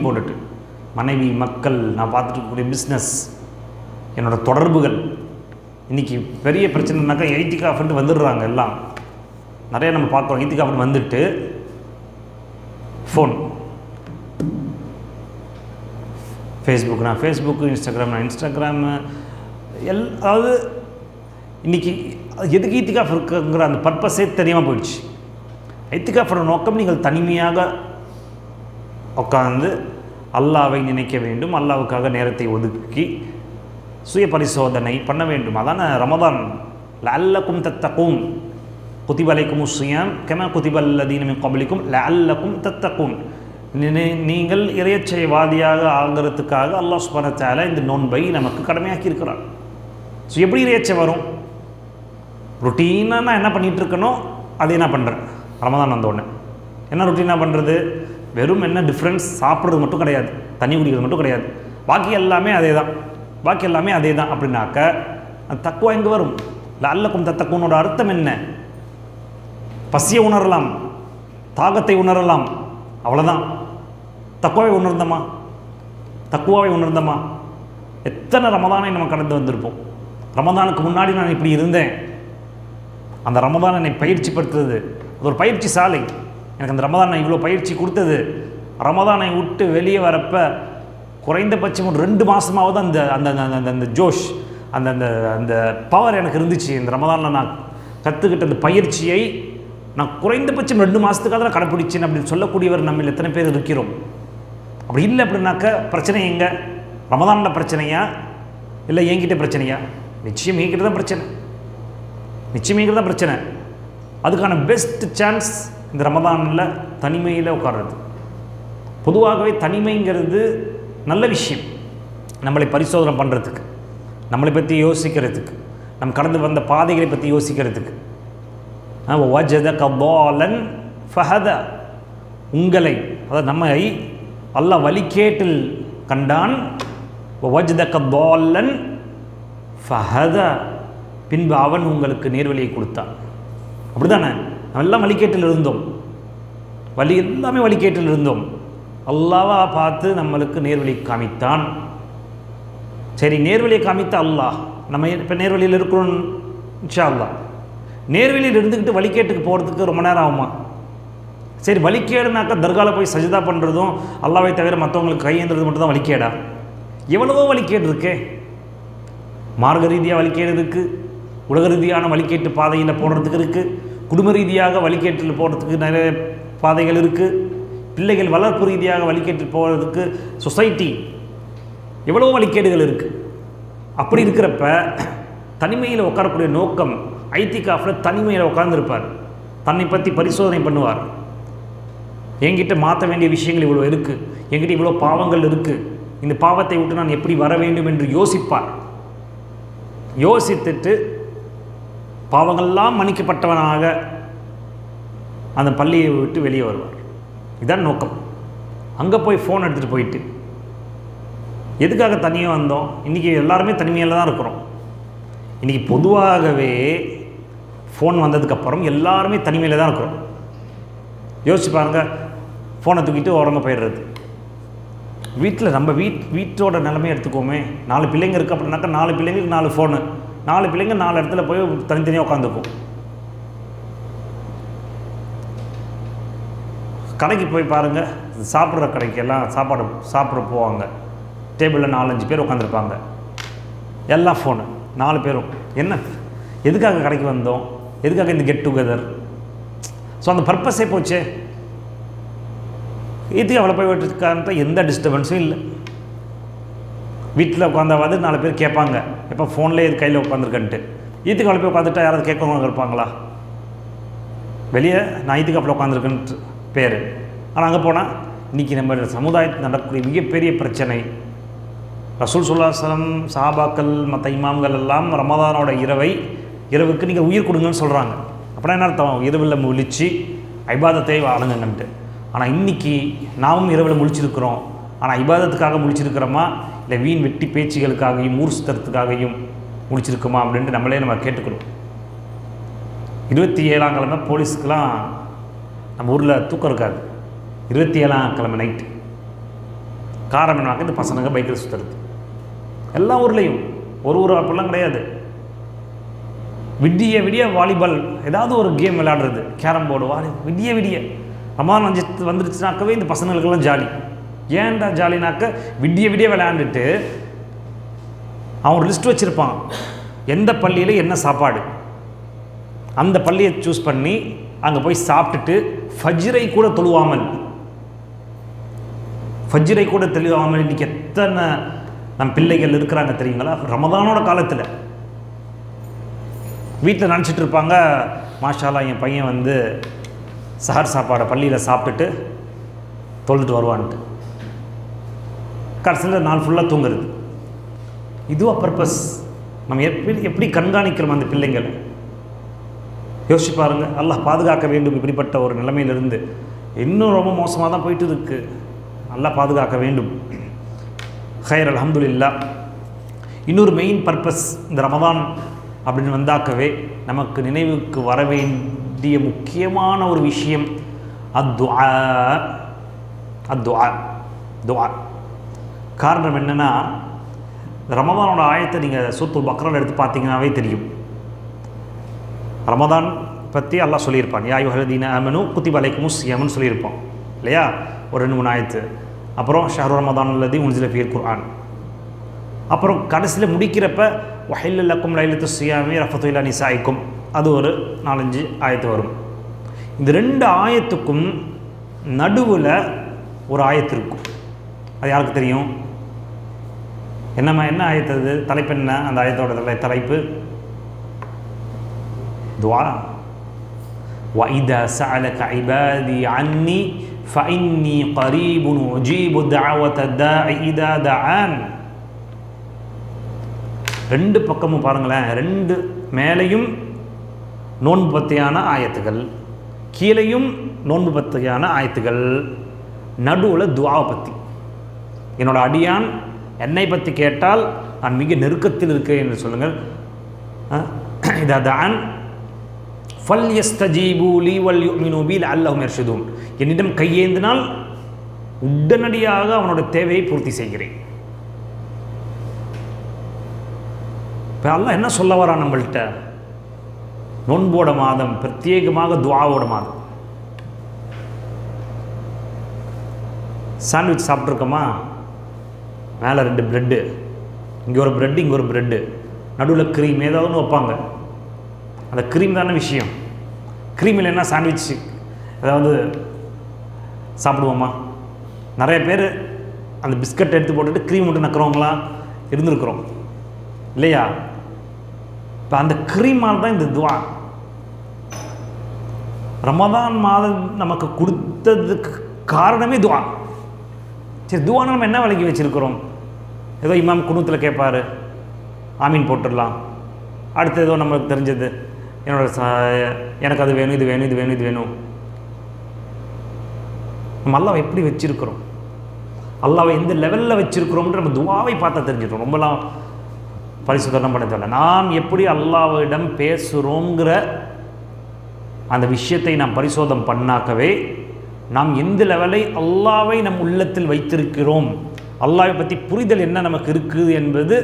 போட்டுட்டு மனைவி, மக்கள், நான் பார்த்துட்டு இருக்கக்கூடிய பிஸ்னஸ், என்னோடய தொடர்புகள். இன்றைக்கி பெரிய பிரச்சனைனாக்கா இத்திகாஃப்ன்ட்டு வந்துடுறாங்க எல்லாம். நிறைய நம்ம பார்க்குறோம். இத்திகாஃப்னு வந்துட்டு ஃபோன், ஃபேஸ்புக்கு, இன்ஸ்டாகிராமு, அதாவது இன்றைக்கி எதுக்கு இத்திகாஃப் இருக்குங்கிற அந்த பர்பஸே தெரியாமல் போயிடுச்சு. இத்திகாஃபோட நோக்கம் நீங்கள் தனிமையாக உட்கார்ந்து அல்லாவை நினைக்க வேண்டும், அல்லாவுக்காக நேரத்தை ஒதுக்கி சுய பரிசோதனை பண்ண வேண்டும். அதான ரமதான். லஅல்லக்கும் தத்தகூன் குதிப அலைக்குமுஸ் ஸியாம் கமா குதிப அல்லதீன மின் கப்லிக்கும் லஅல்லக்கும் தத்தகூன். நீங்கள் இறையச்சைவாதியாக ஆகிறதுக்காக அல்லாஹ் சுப்ஹானஹு வ தஆலா இந்த நோன்பை நமக்கு கடமையாக்கி இருக்கிறார். ஸோ எப்படி இறையச்சை வரும்? ரொட்டீனாக நான் என்ன பண்ணிகிட்டு இருக்கனோ அதை என்ன பண்ணுறேன். ரமதான் வந்தோடனே என்ன ரொட்டீனாக பண்ணுறது? வெறும் என்ன டிஃப்ரென்ஸ்? சாப்பிட்றது மட்டும் கிடையாது, தண்ணி குடிக்கிறது மட்டும் கிடையாது, பாக்கி எல்லாமே அதே தான் அப்படின்னாக்க அந்த தக்குவா எங்கே வரும்? லஅல்லக்கும் தத்தகூனோட அர்த்தம் என்ன? பசியை உணரலாம், தாகத்தை உணரலாம், அவ்வளோதான். தக்குவாவை உணர்ந்தமா? எத்தனை ரமதானை நம்ம கடந்து வந்திருப்போம். ரமதானுக்கு முன்னாடி நான் இப்படி இருந்தேன், அந்த ரமதான் என்னை பயிற்சிப்படுத்துறது, அது ஒரு பயிற்சி சாலை. எனக்கு அந்த ரமதான் இவ்வளோ பயிற்சி கொடுத்தது. ரமதானை விட்டு வெளியே வரப்ப குறைந்தபட்சம் ஒரு 2 மாதமாவது அந்த அந்த அந்த ஜோஷ், அந்த அந்த அந்த பவர் எனக்கு இருந்துச்சு. இந்த ரமதானில் நான் கற்றுக்கிட்ட அந்த பயிற்சியை நான் குறைந்தபட்சம் 2 மாதத்துக்காக தான் கடைப்பிடிச்சேன் அப்படின்னு சொல்லக்கூடியவர் நம்ம எத்தனை பேர் இருக்கிறோம்? அப்படி இல்லை அப்படின்னாக்க பிரச்சனை எங்கே? ரமதானில் பிரச்சனையா இல்லை என்கிட்ட பிரச்சனையா? நிச்சயம் என்கிட்ட தான் பிரச்சனை. அதுக்கான பெஸ்ட் சான்ஸ் இந்த ரமதானில் தனிமையில் உட்கார்றது. பொதுவாகவே தனிமைங்கிறது நல்ல விஷயம். நம்மளை பரிசோதனை பண்ணுறதுக்கு, நம்மளை பற்றி யோசிக்கிறதுக்கு, நம்ம கடந்து வந்த பாதைகளை பற்றி யோசிக்கிறதுக்கு. வஜதக ضالًا فهدى, உங்களை, அதாவது நம்மை அல்லாஹ் வழிகேட்டில் கண்டான். வஜதக ضالًا فهدى, பின்பு அவன் உங்களுக்கு நேர்வழியை கொடுத்தான். அப்படி தானே? நம்ம எல்லாம் வழிகேட்டில் இருந்தோம், எல்லாமே வழிகேட்டில் இருந்தோம். அல்லாஹ்வா பார்த்து நம்மளுக்கு நேர்வழி காமித்தான். சரி, நேர்வழியை காமித்த அல்லாஹ், நம்ம இப்போ நேர்வழியில் இருக்கிறோம். இன்ஷா அல்லாஹ் நேர்வழியில் இருந்துக்கிட்டு வழிகேட்டுக்கு போகிறதுக்கு ரொம்ப நேரம் ஆகுமா? சரி, வழிகேடுனாக்கா தர்காவில் போய் சஜிதா பண்ணுறதும் அல்லாவை தவிர மற்றவங்களுக்கு கையேந்துறது மட்டும் தான் வழிகேடா? எவ்வளவோ வழிகேடு இருக்கே. மார்க்க ரீதியாக வழிகேடு இருக்குது, உலக ரீதியான வழிகேட்டு பாதையில் போடுறதுக்கு இருக்குது, குடும்ப ரீதியாக வழிகேட்டில் போடுறதுக்கு நிறைய பாதைகள் இருக்குது, பிள்ளைகள் வளர்ப்பு ரீதியாக வழிகேட்டில் போகிறதுக்கு சொசைட்டி எவ்வளோ வழிகேடுகள் இருக்குது. அப்படி இருக்கிறப்ப தனிமையில் உட்காரக்கூடிய நோக்கம், ஐத்திகாஃபில் தனிமையில் உட்கார்ந்துருப்பார், தன்னை பற்றி பரிசோதனை பண்ணுவார். என்கிட்ட மாற்ற வேண்டிய விஷயங்கள் இவ்வளோ இருக்குது, என்கிட்ட இவ்வளோ பாவங்கள் இருக்குது, இந்த பாவத்தை விட்டு நான் எப்படி வர வேண்டும் என்று யோசிப்பார். யோசித்துட்டு பாவங்கள்லாம் மன்னிக்கப்பட்டவனாக அந்த பள்ளியை விட்டு வெளியே வருவார். இதுதான் நோக்கம். அங்கே போய் ஃபோன் எடுத்துகிட்டு போயிட்டு எதுக்காக தனியாக வந்தோம்? இன்றைக்கி எல்லாருமே தனிமையில் தான் இருக்கிறோம். இன்றைக்கி பொதுவாகவே ஃபோன் வந்ததுக்கப்புறம் எல்லாருமே தனிமையில் தான் இருக்கிறோம். யோசிச்சு பாருங்கள், ஃபோனை தூக்கிட்டு உரங்க போயிடுறது. வீட்டில் நம்ம வீட்டோட நிலைமையை எடுத்துக்கோமே. 4 பிள்ளைங்க இருக்குது அப்படின்னாக்கா 4 பிள்ளைங்களுக்கு 4 ஃபோனு, 4 பிள்ளைங்க 4 இடத்துல போய் தனித்தனியாக உட்காந்துக்கும். கடைக்கு போய் பாருங்கள், சாப்பிட்ற கடைக்கெல்லாம் சாப்பிட போவாங்க. டேபிளில் 4-5 பேர் உட்காந்துருப்பாங்க, எல்லாம் ஃபோனு, 4 பேரும். என்ன, எதுக்காக கடைக்கு வந்தோம்? எதுக்காக இந்த கெட் டுகெதர்? ஸோ அந்த பர்பஸே போச்சே. இதுக்கு அவ்வளோ போய் விட்டுருக்கான்ட்டு எந்த டிஸ்டர்பன்ஸும் இல்லை. வீட்டில் உட்காந்தாவது 4 பேர் கேட்பாங்க, எப்போ ஃபோன்லேயே இது கையில் உட்காந்துருக்கன்ட்டு. இதுக்கு அவ்வளோ போய் உட்காந்துட்டா யாராவது கேட்கறவங்க இருப்பாங்களா? வெளியே நான் இதுக்கப்புறம் உட்காந்துருக்குன்னு பேர். ஆனால் அங்கே போனால் இன்றைக்கி நம்ம சமுதாயத்தில் நடக்கக்கூடிய மிகப்பெரிய பிரச்சனை, ரசூல் ஸல்லல்லாஹு அலைஹி வஸல்லம் சஹாபாக்கள் மற்ற இமாம்கள் எல்லாம் ரமதானோட இரவுக்கு நீங்கள் உயிர் கொடுங்கன்னு சொல்கிறாங்க. அப்படின்னா என்ன அர்த்தம்? இரவில் முழிச்சு இபாதத்தை வழங்குங்கன்ட்டு. ஆனால் இன்றைக்கி நாமும் இரவில் முழிச்சிருக்கிறோம். ஆனால் இபாதத்துக்காக முழிச்சிருக்கிறோமா, இல்லை வீண் வெட்டி பேச்சுகளுக்காகவும் ஊர் சுத்தறதுக்காகவும் முழிச்சிருக்குமா அப்படின்ட்டு நம்ம கேட்டுக்கணும். 27ஆம் கிழமை போலீஸுக்கெலாம் நம்ம ஊரில் தூக்கம் இருக்காது. 27ஆம் கிழமை நைட்டு காரணம் என்னவாக்க இந்த பசங்க பைக்கில் சுற்றுறது எல்லா ஊர்லேயும். ஒரு அப்படிலாம் கிடையாது. விடிய வாலிபால் ஏதாவது ஒரு கேம் விளையாடுறது, கேரம் போர்டு, விடிய ரமதான் வந்துருச்சுனாக்கவே இந்த பசங்களுக்கெல்லாம் ஜாலி. ஏன்டா ஜாலினாக்க விடிய விளையாண்டுட்டு அவன் ஒரு லிஸ்ட் வச்சுருப்பான், எந்த பள்ளியில் என்ன சாப்பாடு, அந்த பள்ளியை சூஸ் பண்ணி அங்கே போய் சாப்பிட்டுட்டு ஃபஜ்ரை கூட தொழுவாமல் இன்றைக்கி எத்தனை நம் பிள்ளைகள் இருக்கிறாங்க தெரியுங்களா? ரமதானோட காலத்தில் வீட்டில் நினச்சிட்டு இருப்பாங்க, மாஷா அல்லாஹ் என் பையன் வந்து சஹர் சாப்பாடை பள்ளியில் சாப்பிட்டுட்டு தொழுதுட்டு வருவான்ட்டு. கடைசியில் நாள் ஃபுல்லாக தூங்குறது. இதுவா பர்பஸ்? நம்ம எப்படி கண்காணிக்கிறோம் அந்த பிள்ளைங்களை? யோசிச்சு பாருங்கள். அல்லாஹ் பாதுகாக்க வேண்டும் இப்படிப்பட்ட ஒரு நிலைமையிலிருந்து. இன்னும் ரொம்ப மோசமாக தான் போயிட்டு இருக்கு. நல்லா பாதுகாக்க வேண்டும். ஹைர், அல்ஹம்துலில்லாஹ். இன்னொரு மெயின் பர்பஸ் இந்த ரமதான் அப்படின்னு வந்தாக்கவே நமக்கு நினைவுக்கு வர வேண்டிய முக்கியமான ஒரு விஷயம் அத்துஆ. காரணம் என்னென்னா, ரமதானோட ஆயத்தை நீங்கள் சூரத்துல் பக்ரால எடுத்து பார்த்தீங்கன்னாவே தெரியும். ரமதான் பற்றி அல்லாஹ் சொல்லியிருப்பான், யா அய்யுஹல்லதீன ஆமனூ குத்திப அலைக்குமுஸ் ஸியாம்னு சொல்லியிருப்பான் இல்லையா? ஒரு 2-3 ஆயத்து. அப்புறம் ஷஹ்ரு ரமதான் அல்லதீ உன்ஸில ஃபீஹில் குர்ஆன். அப்புறம் கடைசியில் முடிக்கிறப்ப வஹில்ல லக்கும் லைலத்துஸ் ஸியாமி ரஃபத்து இலா நிசாஇக்கும், அது ஒரு 4-5 ஆயத்து வரும். இந்த 2 ஆயத்துக்கும் நடுவில் ஒரு ஆயத்து இருக்கும். அது யாருக்கு தெரியும்? என்ன ஆயத்து அது? தலைப்பு என்ன அந்த ஆயத்தோட தலைப்பு? துஆ. وَإِذَا سَأَلَكَ عِبَادِي عَنِّي فَإِنِّي قَرِيبٌ أُجِيبُ دَعْوَةَ الدَّاعِ إِذَا دَعَانِ. 2 பக்கமும் பாருங்களேன். 2 மேலையும் நோன்பு பற்றியான ஆயத்துகள், கீழையும் நோன்பு பற்றியான ஆயத்துகள், நடுவில் துஆவை பற்றி. என்னோட அடியான் என்னை பற்றி கேட்டால் நான் மிக நெருக்கத்தில் இருக்கிறேன் என்று சொல்லுங்கள். இதா தான் ஃபல்யஸ்தஜீபூ லீ வல்யுமினூ பி லஅல்லஹும் யர்ஷுதூன். என்னிடம் கையேந்தினால் உடனடியாக அவனோட தேவையை பூர்த்தி செய்கிறேன். இப்போ அல்லாஹ் என்ன சொல்ல வரான் நம்மள்கிட்ட? நோன்போட மாதம், பிரத்யேகமாக துஆவோட மாதம். சாண்ட்விச் சாப்பிட்ருக்கோமா? மேலே 2 ப்ரெட்டு, இங்கே ஒரு ப்ரெட்டு, இங்கே ஒரு ப்ரெட்டு, நடுவில் க்ரீம் ஏதாவது ஒன்று வைப்பாங்க. அந்த க்ரீம் தானே விஷயம். க்ரீம் இல்லைன்னா சாண்ட்விச் ஏதாவது சாப்பிடுவோமா? நிறைய பேர் அந்த பிஸ்கட் எடுத்து போட்டுட்டு க்ரீம் மட்டும் நக்கிறவங்களாம் இருந்திருக்கிறோம் இல்லையா? இப்போ அந்த க்ரீமால் தான் இந்த துஆ. ரமதான் மாதம் நமக்கு கொடுத்ததுக்கு காரணமே துஆ. சரி, துஆனா நம்ம என்ன விலகி வச்சுருக்கிறோம்? ஏதோ இமாம் குனூத்தில் கேட்பார், ஆமீன் போட்டுடலாம். அடுத்து ஏதோ நம்மளுக்கு தெரிஞ்சது, எனக்கு அது வேணும், இது வேணும், இது வேணும், இது வேணும். நம்ம அல்லாவை எப்படி வச்சுருக்கிறோம், அல்லாவை எந்த லெவலில் வச்சுருக்கிறோம்ன்ற நம்ம துஆவை பார்த்தா தெரிஞ்சிடும். ரொம்பலாம் பரிசுத்தம் பண்ண தேவை. நாம் எப்படி அல்லாவிடம் பேசுகிறோங்கிற அந்த விஷயத்தை நாம் பரிசோதனை பண்ணாக்கவே நாம் எந்த லெவலை அல்லாவை நம் உள்ளத்தில் வைத்திருக்கிறோம், அல்லாவை பற்றி புரிதல் என்ன நமக்கு இருக்குது என்பது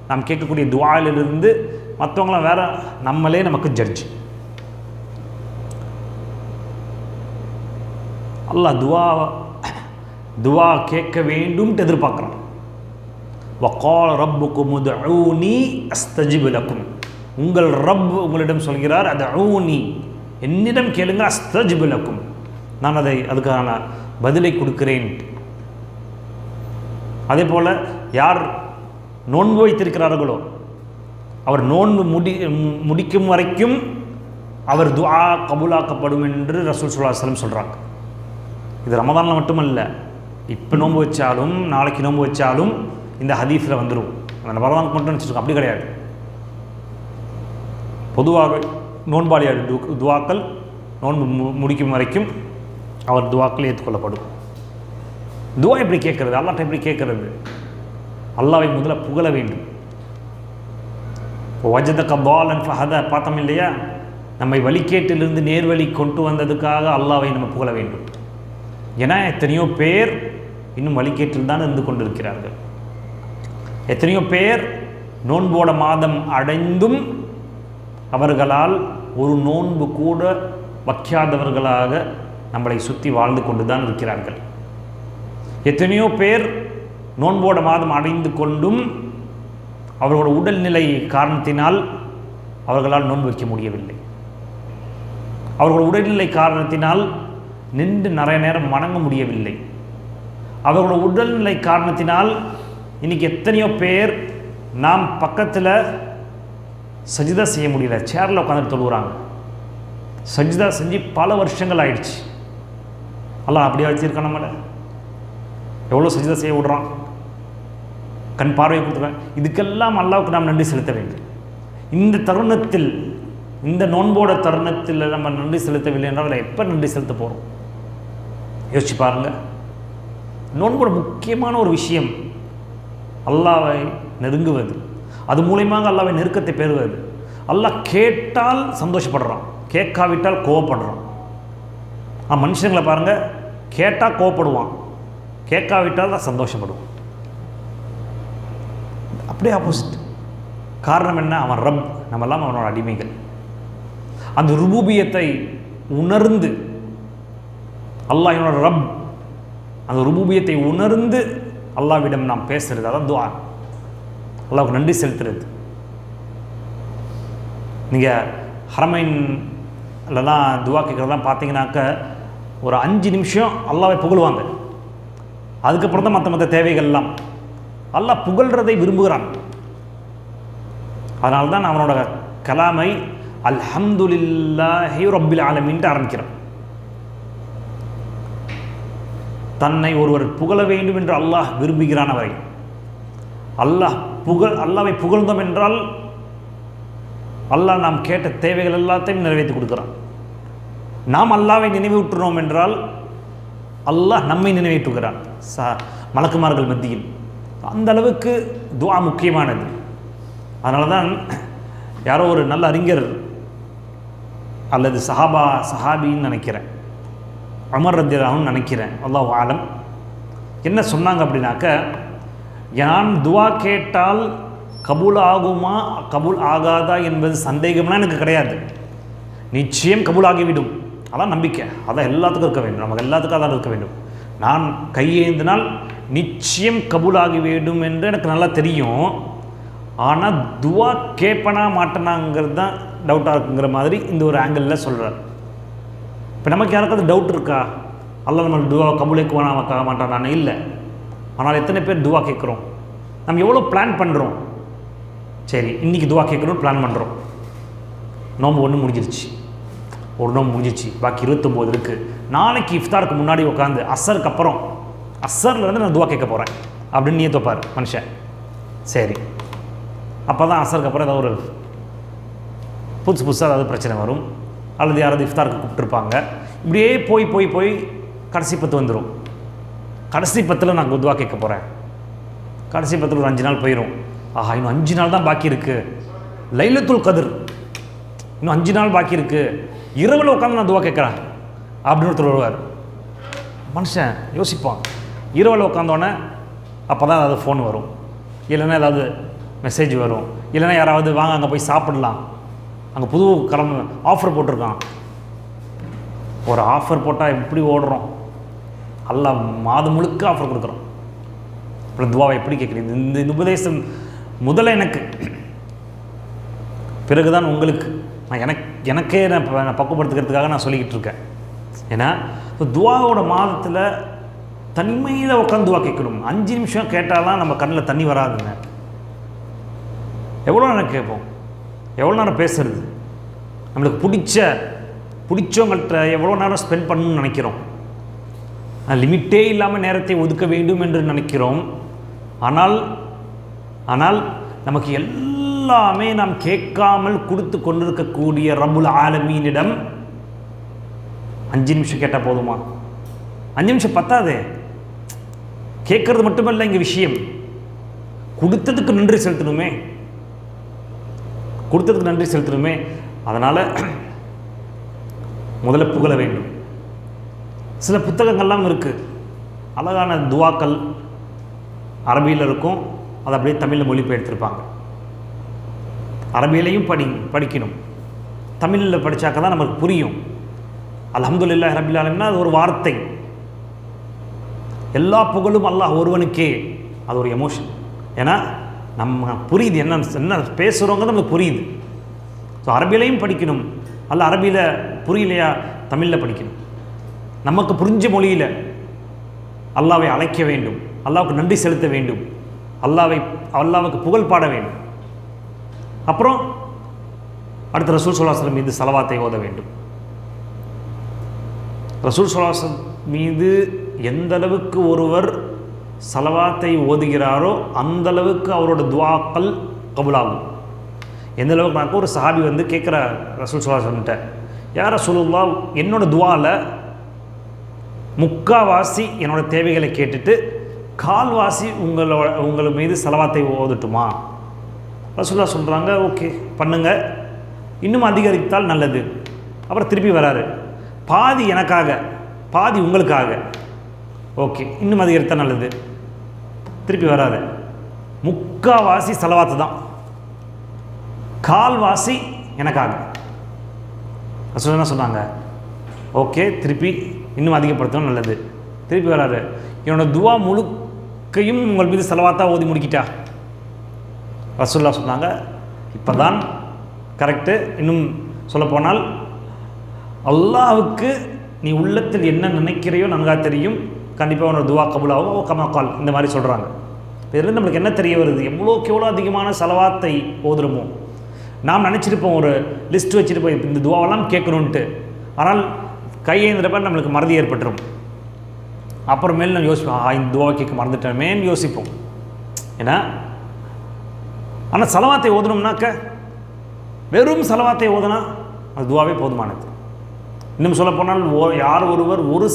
நாம் கேட்கக்கூடிய துஆலிலிருந்து மற்றவங்களாம் வேற, நம்மளே நமக்கு ஜட்ஜ். அல்லாஹ் துஆ கேட்க வேண்டும்ட்டு எதிர்பார்க்குறான். வகால ரப்புக்கும் உதுஊனி அஸ்தஜிப் லக்கும். உங்கள் ரப் உங்களிடம் சொல்கிறார், அதுஊனி, என்னிடம் கேளுங்க, அஸ்தஜிப் லக்கும், நான் அதுக்கான பதிலை கொடுக்கிறேன். அதே போல் யார் நோன்பு வைத்திருக்கிறார்களோ அவர் நோன்பு முடிக்கும் வரைக்கும் அவர் துஆ கபூலாக்கப்படும் என்று ரசூல் ஸல்லல்லாஹு அலைஹி வஸல்லம் சொல்கிறாங்க. இது ரமதானில் மட்டுமல்ல, இப்போ நோன்பு வச்சாலும் நாளைக்கு நோன்பு வச்சாலும் இந்த ஹதீஸில் வந்துடும். அந்த ரமதானுக்கு மட்டும் வச்சுருக்கோம், அப்படி கிடையாது. பொதுவாக நோன்பாளியார் துவாக்கள் நோன்பு முடிக்கும் வரைக்கும் அவர் துவாக்கள் ஏற்றுக்கொள்ளப்படும். துவா எப்படி கேட்கறது? அல்லாஹ்ட்ட எப்படி கேட்கறது? அல்லாஹ்வை முதல்ல புகழ வேண்டும். வஜதக ضالًا فهدى பார்த்தோம் இல்லையா? நம்மை வழிகேட்டிலிருந்து நேர்வழி கொண்டு வந்ததுக்காக அல்லாஹ்வை நம்ம புகழ வேண்டும். ஏன்னா எத்தனையோ பேர் இன்னும் வழிகேட்டில் தான் இருந்து கொண்டிருக்கிறார்கள். எத்தனையோ பேர் நோன்போட மாதம் அடைந்தும் அவர்களால் ஒரு நோன்பு கூட வைக்காதவர்களாக நம்மளை சுற்றி வாழ்ந்து கொண்டு தான் இருக்கிறார்கள். எத்தனையோ பேர் நோன்போட மாதம் அடைந்து கொண்டும் அவர்களோட உடல்நிலை காரணத்தினால் அவர்களால் நோன்பு வைக்க முடியவில்லை. அவர்களோட உடல்நிலை காரணத்தினால் நின்று நிறைய நேரம் வணங்க முடியவில்லை. அவர்களோட உடல்நிலை காரணத்தினால் இன்றைக்கி எத்தனையோ பேர் நாம் பக்கத்தில் சஜிதா செய்ய முடியல, சேரில் உட்காந்து தொழுகிறாங்க. சஜிதா செஞ்சு பல வருஷங்கள் ஆயிடுச்சு. அல்லாஹ் அப்படியே வச்சுருக்கான் நம்மளை. எவ்வளோ சஜிதா செய்ய விடுறான், கண் பார்வையை கொடுத்துருவேன். இதுக்கெல்லாம் அல்லாஹ்வுக்கு நாம் நன்றி செலுத்த வேண்டும். இந்த தருணத்தில், இந்த நோன்போட தருணத்தில் நம்ம நன்றி செலுத்தவில்லை என்றால் அதில் எப்போ நன்றி செலுத்த போகிறோம்? யோசிச்சு பாருங்கள். நோன்போட முக்கியமான ஒரு விஷயம் அல்லாஹ்வை நெருங்குவது, அது மூலமாக அல்லாஹ்வை நெருக்கத்தை பெறுவது. அல்லாஹ் கேட்டால் சந்தோஷப்படுறான், கேட்காவிட்டால் கோவப்படுறான். மனுஷங்களை பாருங்கள், கேட்டால் கோவப்படுவான், கேட்காவிட்டால் தான் சந்தோஷப்படுவான். அப்படியே ஆப்போசிட். காரணம் என்ன? அவன் ரப், நம்மெல்லாம் அவனோட அடிமைகள். அந்த ருபூபியத்தை உணர்ந்து, அல்லாஹ் என்னோட ரப், அந்த ருபூபியத்தை உணர்ந்து அல்லாஹ்விடம் நாம் பேசுறது, அதான் துஆ. அல்லாஹ்வுக்கு நன்றி செலுத்துறது. நீங்கள் ஹரமைன்லலாம் துஆ கேட்குறதெல்லாம் பார்த்தீங்கன்னாக்க ஒரு 5 நிமிஷம் அல்லாஹ்வை புகழ்வாங்க. அதுக்கப்புறம் தான் மற்ற தேவைகள்லாம். அல்லாஹ் புகழ்றதை விரும்புகிறான். அதனால தான் அவனோட கலாமை அல்ஹம்துலில்லாஹி ரப்பில் ஆலமீன்ட்டு ஆரம்பிக்கிறான். தன்னை ஒருவர் புகழ வேண்டும் என்று அல்லாஹ் விரும்புகிறான். அவரை அல்லாஹ்வை புகழ்ந்தோம் என்றால் அல்லாஹ் நாம் கேட்ட தேவைகள் எல்லாத்தையும் நிறைவேற்றி கொடுக்குறான். நாம் அல்லாஹ்வை நினைவூட்டுறோம் என்றால் அல்லாஹ் நம்மை நினைவேற்றுகிறான் மலக்குமார்கள் மத்தியில். அந்த அளவுக்கு துஆ முக்கியமானது. அதனால தான் யாரோ ஒரு நல்ல அறிஞர் அல்லது சஹாபின்னு நினைக்கிறேன், உமர் ரலியல்லாஹு அன்ஹு நினைக்கிறேன், அல்லாஹு ஆலம், என்ன சொன்னாங்க அப்படின்னாக்க, நான் துஆ கேட்டால் கபூல் ஆகுமா கபூல் ஆகாதா என்பது சந்தேகம்லாம் எனக்கு கிடையாது. நிச்சயம் கபூல் ஆகிவிடும், அதான் நம்பிக்கை. அதான் எல்லாத்துக்கும் இருக்க வேண்டும், நமக்கு எல்லாத்துக்கும் அதான் இருக்க வேண்டும். நான் கையேந்தினால் நிச்சயம் கபூல் ஆகி வேண்டும் என்று எனக்கு நல்லா தெரியும். ஆனால் துஆ கேட்பனா மாட்டேனாங்கிறது தான் டவுட்டாக இருக்குங்கிற மாதிரி இந்த ஒரு ஆங்கிளில் சொல்கிறார். இப்போ நமக்கு யாருக்காவது டவுட் இருக்கா? அல்லாஹ் நம்ம துவா கபூலேக்குவானா மாட்டானான்னு? இல்லை. ஆனால் எத்தனை பேர் துவா கேட்குறோம்? நம்ம எவ்வளோ பிளான் பண்ணுறோம். சரி, இன்றைக்கி துவா கேட்கணும்னு பிளான் பண்ணுறோம். நோம்பு 1 முடிஞ்சிருச்சு, ஒரு நோம்பு முடிஞ்சிருச்சு, பாக்கி 29 இருக்குது. நாளைக்கு இஃப்தாருக்கு முன்னாடி உட்காந்து அசருக்கு அப்புறம், அசர்லேருந்து நான் துவா கேட்க போகிறேன் அப்படின்னு நீயே தோப்பார் மனுஷன். சரி, அப்போ தான் அசருக்கு அப்புறம் ஏதாவது ஒரு புதுசாக ஏதாவது பிரச்சனை வரும், அல்லது யாராவது இஃப்தாருக்கு கூப்பிட்டுருப்பாங்க. இப்படியே போய் போய் போய் கடைசி 10 வந்துடும். கடைசி 10 நான் துவா கேட்க போகிறேன். கடைசி 10 ஒரு 5 நாள் போயிடும். ஆஹா, இன்னும் 5 நாள் தான் பாக்கி இருக்குது, லைலத்துல் கத்ர் இன்னும் 5 நாள் பாக்கி இருக்குது, இரவில் உட்காந்து நான் துவா கேட்குறேன் அப்படின்னு ஒருத்தர் வருவார். மனுஷன் யோசிப்பான். இரவில் உட்காந்தோடனே அப்போ தான் ஏதாவது ஃபோன் வரும், இல்லைன்னா ஏதாவது மெசேஜ் வரும், இல்லைன்னா யாராவது வாங்க அங்கே போய் சாப்பிடலாம், அங்கே புது ஆஃபர் போட்டிருக்கான். ஒரு ஆஃபர் போட்டால் எப்படி ஓடுறோம்? அல்லாஹ் மாதம் முழுக்க ஆஃபர் கொடுக்குறோம். அப்புறம் துவாவை எப்படி கேட்குறீங்க? இந்த உபதேசம் முதல்ல எனக்கு, பிறகுதான் உங்களுக்கு. எனக்கே நான் பக்குவப்படுத்துக்கிறதுக்காக நான் சொல்லிக்கிட்டு இருக்கேன். ஏன்னா துவாவோட மாதத்தில் தனிமையில் உட்காந்து துவா கேட்கணும். 5 நிமிஷம் கேட்டாலாம் நம்ம கண்ணில் தண்ணி வராதுங்க. எவ்வளோ நேரம் கேட்போம், எவ்வளோ நேரம் பேசுறது? நம்மளுக்கு பிடிச்சவங்கள்ட்ட எவ்வளோ நேரம் ஸ்பெண்ட் பண்ணணும்னு நினைக்கிறோம், லிமிட்டே இல்லாமல் நேரத்தை ஒதுக்க வேண்டும் என்று நினைக்கிறோம். ஆனால் நமக்கு எல்லாமே நாம் கேட்காமல் கொடுத்து கொண்டிருக்கக்கூடிய ரப்புல் ஆலமீனிடம் 5 நிமிஷம் கேட்டால் போதுமா? 5 நிமிஷம் பத்தாதே. கேட்கறது மட்டுமல்ல இங்கே விஷயம், கொடுத்ததுக்கு நன்றி செலுத்தணுமே. அதனால் முதல்ல புகழ வேண்டும். சில புத்தகங்கள்லாம் இருக்குது, அழகான துவாக்கள் அரபியில் இருக்கும், அதை அப்படியே தமிழில் மொழிபெயர்த்திருப்பாங்க. அரபியிலையும் படிக்கணும், தமிழில் படித்தாக்க தான் நமக்கு புரியும். அல்ஹம்துலில்லாஹி ரப்பில் ஆலமீன் அது ஒரு வார்த்தை. எல்லா புகழும் அல்லாஹ் ஒருவனுக்கே, அது ஒரு எமோஷன். ஏன்னா நம்ம புரியுது என்ன பேசுகிறவங்க நமக்கு புரியுது. ஸோ அரபியிலையும் படிக்கணும். அல்ல அரபியில் புரியலையா, தமிழில் படிக்கணும். நமக்கு புரிஞ்ச மொழியில் அல்லாவை அழைக்க வேண்டும், அல்லாவுக்கு நன்றி செலுத்த வேண்டும், அல்லாவுக்கு புகழ் பாட வேண்டும். அப்புறம் அடுத்த ரசூல் ஸல்லல்லாஹு அலைஹி வஸல்லம் மீது ஸலவாத்தை ஓத வேண்டும். ரசூல் ஸல்லல்லாஹு அலைஹி வஸல்லம் மீது எந்த அளவுக்கு ஒருவர் ஸலவாத்தை ஓதுகிறாரோ அந்த அளவுக்கு அவரோட துஆக்கள் கபூலாகும். எந்த அளவுக்கு ஒரு சஹாபி வந்து கேட்குற ரசூல் ஸல்லல்லாஹு அலைஹி வஸல்லம், யா ரசூலுல்லாஹ், என்னோட துஆவில் முக்காவாசி என்னோட தேவைகளை கேட்டுட்டு கால்வாசி உங்கள் மீது ஸலவாத்தை ஓதட்டுமா? ரசூலுல்லாஹ் சொல்கிறாங்க, ஓகே பண்ணுங்க, இன்னும் அதிகரித்தால் நல்லது. அப்புறம் திருப்பி வராரு, பாதி எனக்காக பாதி உங்களுக்காக, ஓகே இன்னும் அதிகரித்தால் நல்லது. திருப்பி வராரு, முக்காவாசி ஸலவாத்து தான், கால்வாசி எனக்காக. ரசூலுல்லாஹ் சொன்னாங்க, ஓகே திருப்பி இன்னும் அதிகப்படுத்தணும் நல்லது. திருப்பி வராரு, என்னோட துவா முழுக்கையும் உங்கள் மீது ஸலவாத்தாக ஓதி முடிக்கிட்டா? ரசூலுல்லாஹ் சொன்னாங்க, இப்போ தான் கரெக்டு. இன்னும் சொல்லப்போனால் அல்லாஹ்வுக்கு நீ உள்ளத்தில் என்ன நினைக்கிறையோ நன்கா தெரியும், கண்டிப்பாக உன்னோட துவா கபூலாகும். ஓ கமாக்கால் இந்த மாதிரி சொல்கிறாங்க. இதில் நம்மளுக்கு என்ன தெரிய வருது, எவ்வளோக்கு எவ்வளோ அதிகமான ஸலவாத்தை ஓதுறோமோ. நாம் நினச்சிருப்போம், ஒரு லிஸ்ட் வச்சுருப்போம் இந்த துவாவெல்லாம் கேட்கணுன்ட்டு. ஆனால் கையேந்திரப்ப நம்மளுக்கு மறதி ஏற்பட்டுரும். அப்புறமேல் நம்ம யோசிப்போம், இந்த துவா கேட்க மறந்துட்டோமேன்னு யோசிப்போம். ஏன்னா ஆனால் ஸலவாத்தை ஓதணும்னாக்க வெறும் ஸலவாத்தை ஓதுனா அது துவாவே போதுமானது. இன்னும் சொல்லப்போனால் யார் ஒருவர் ஒரு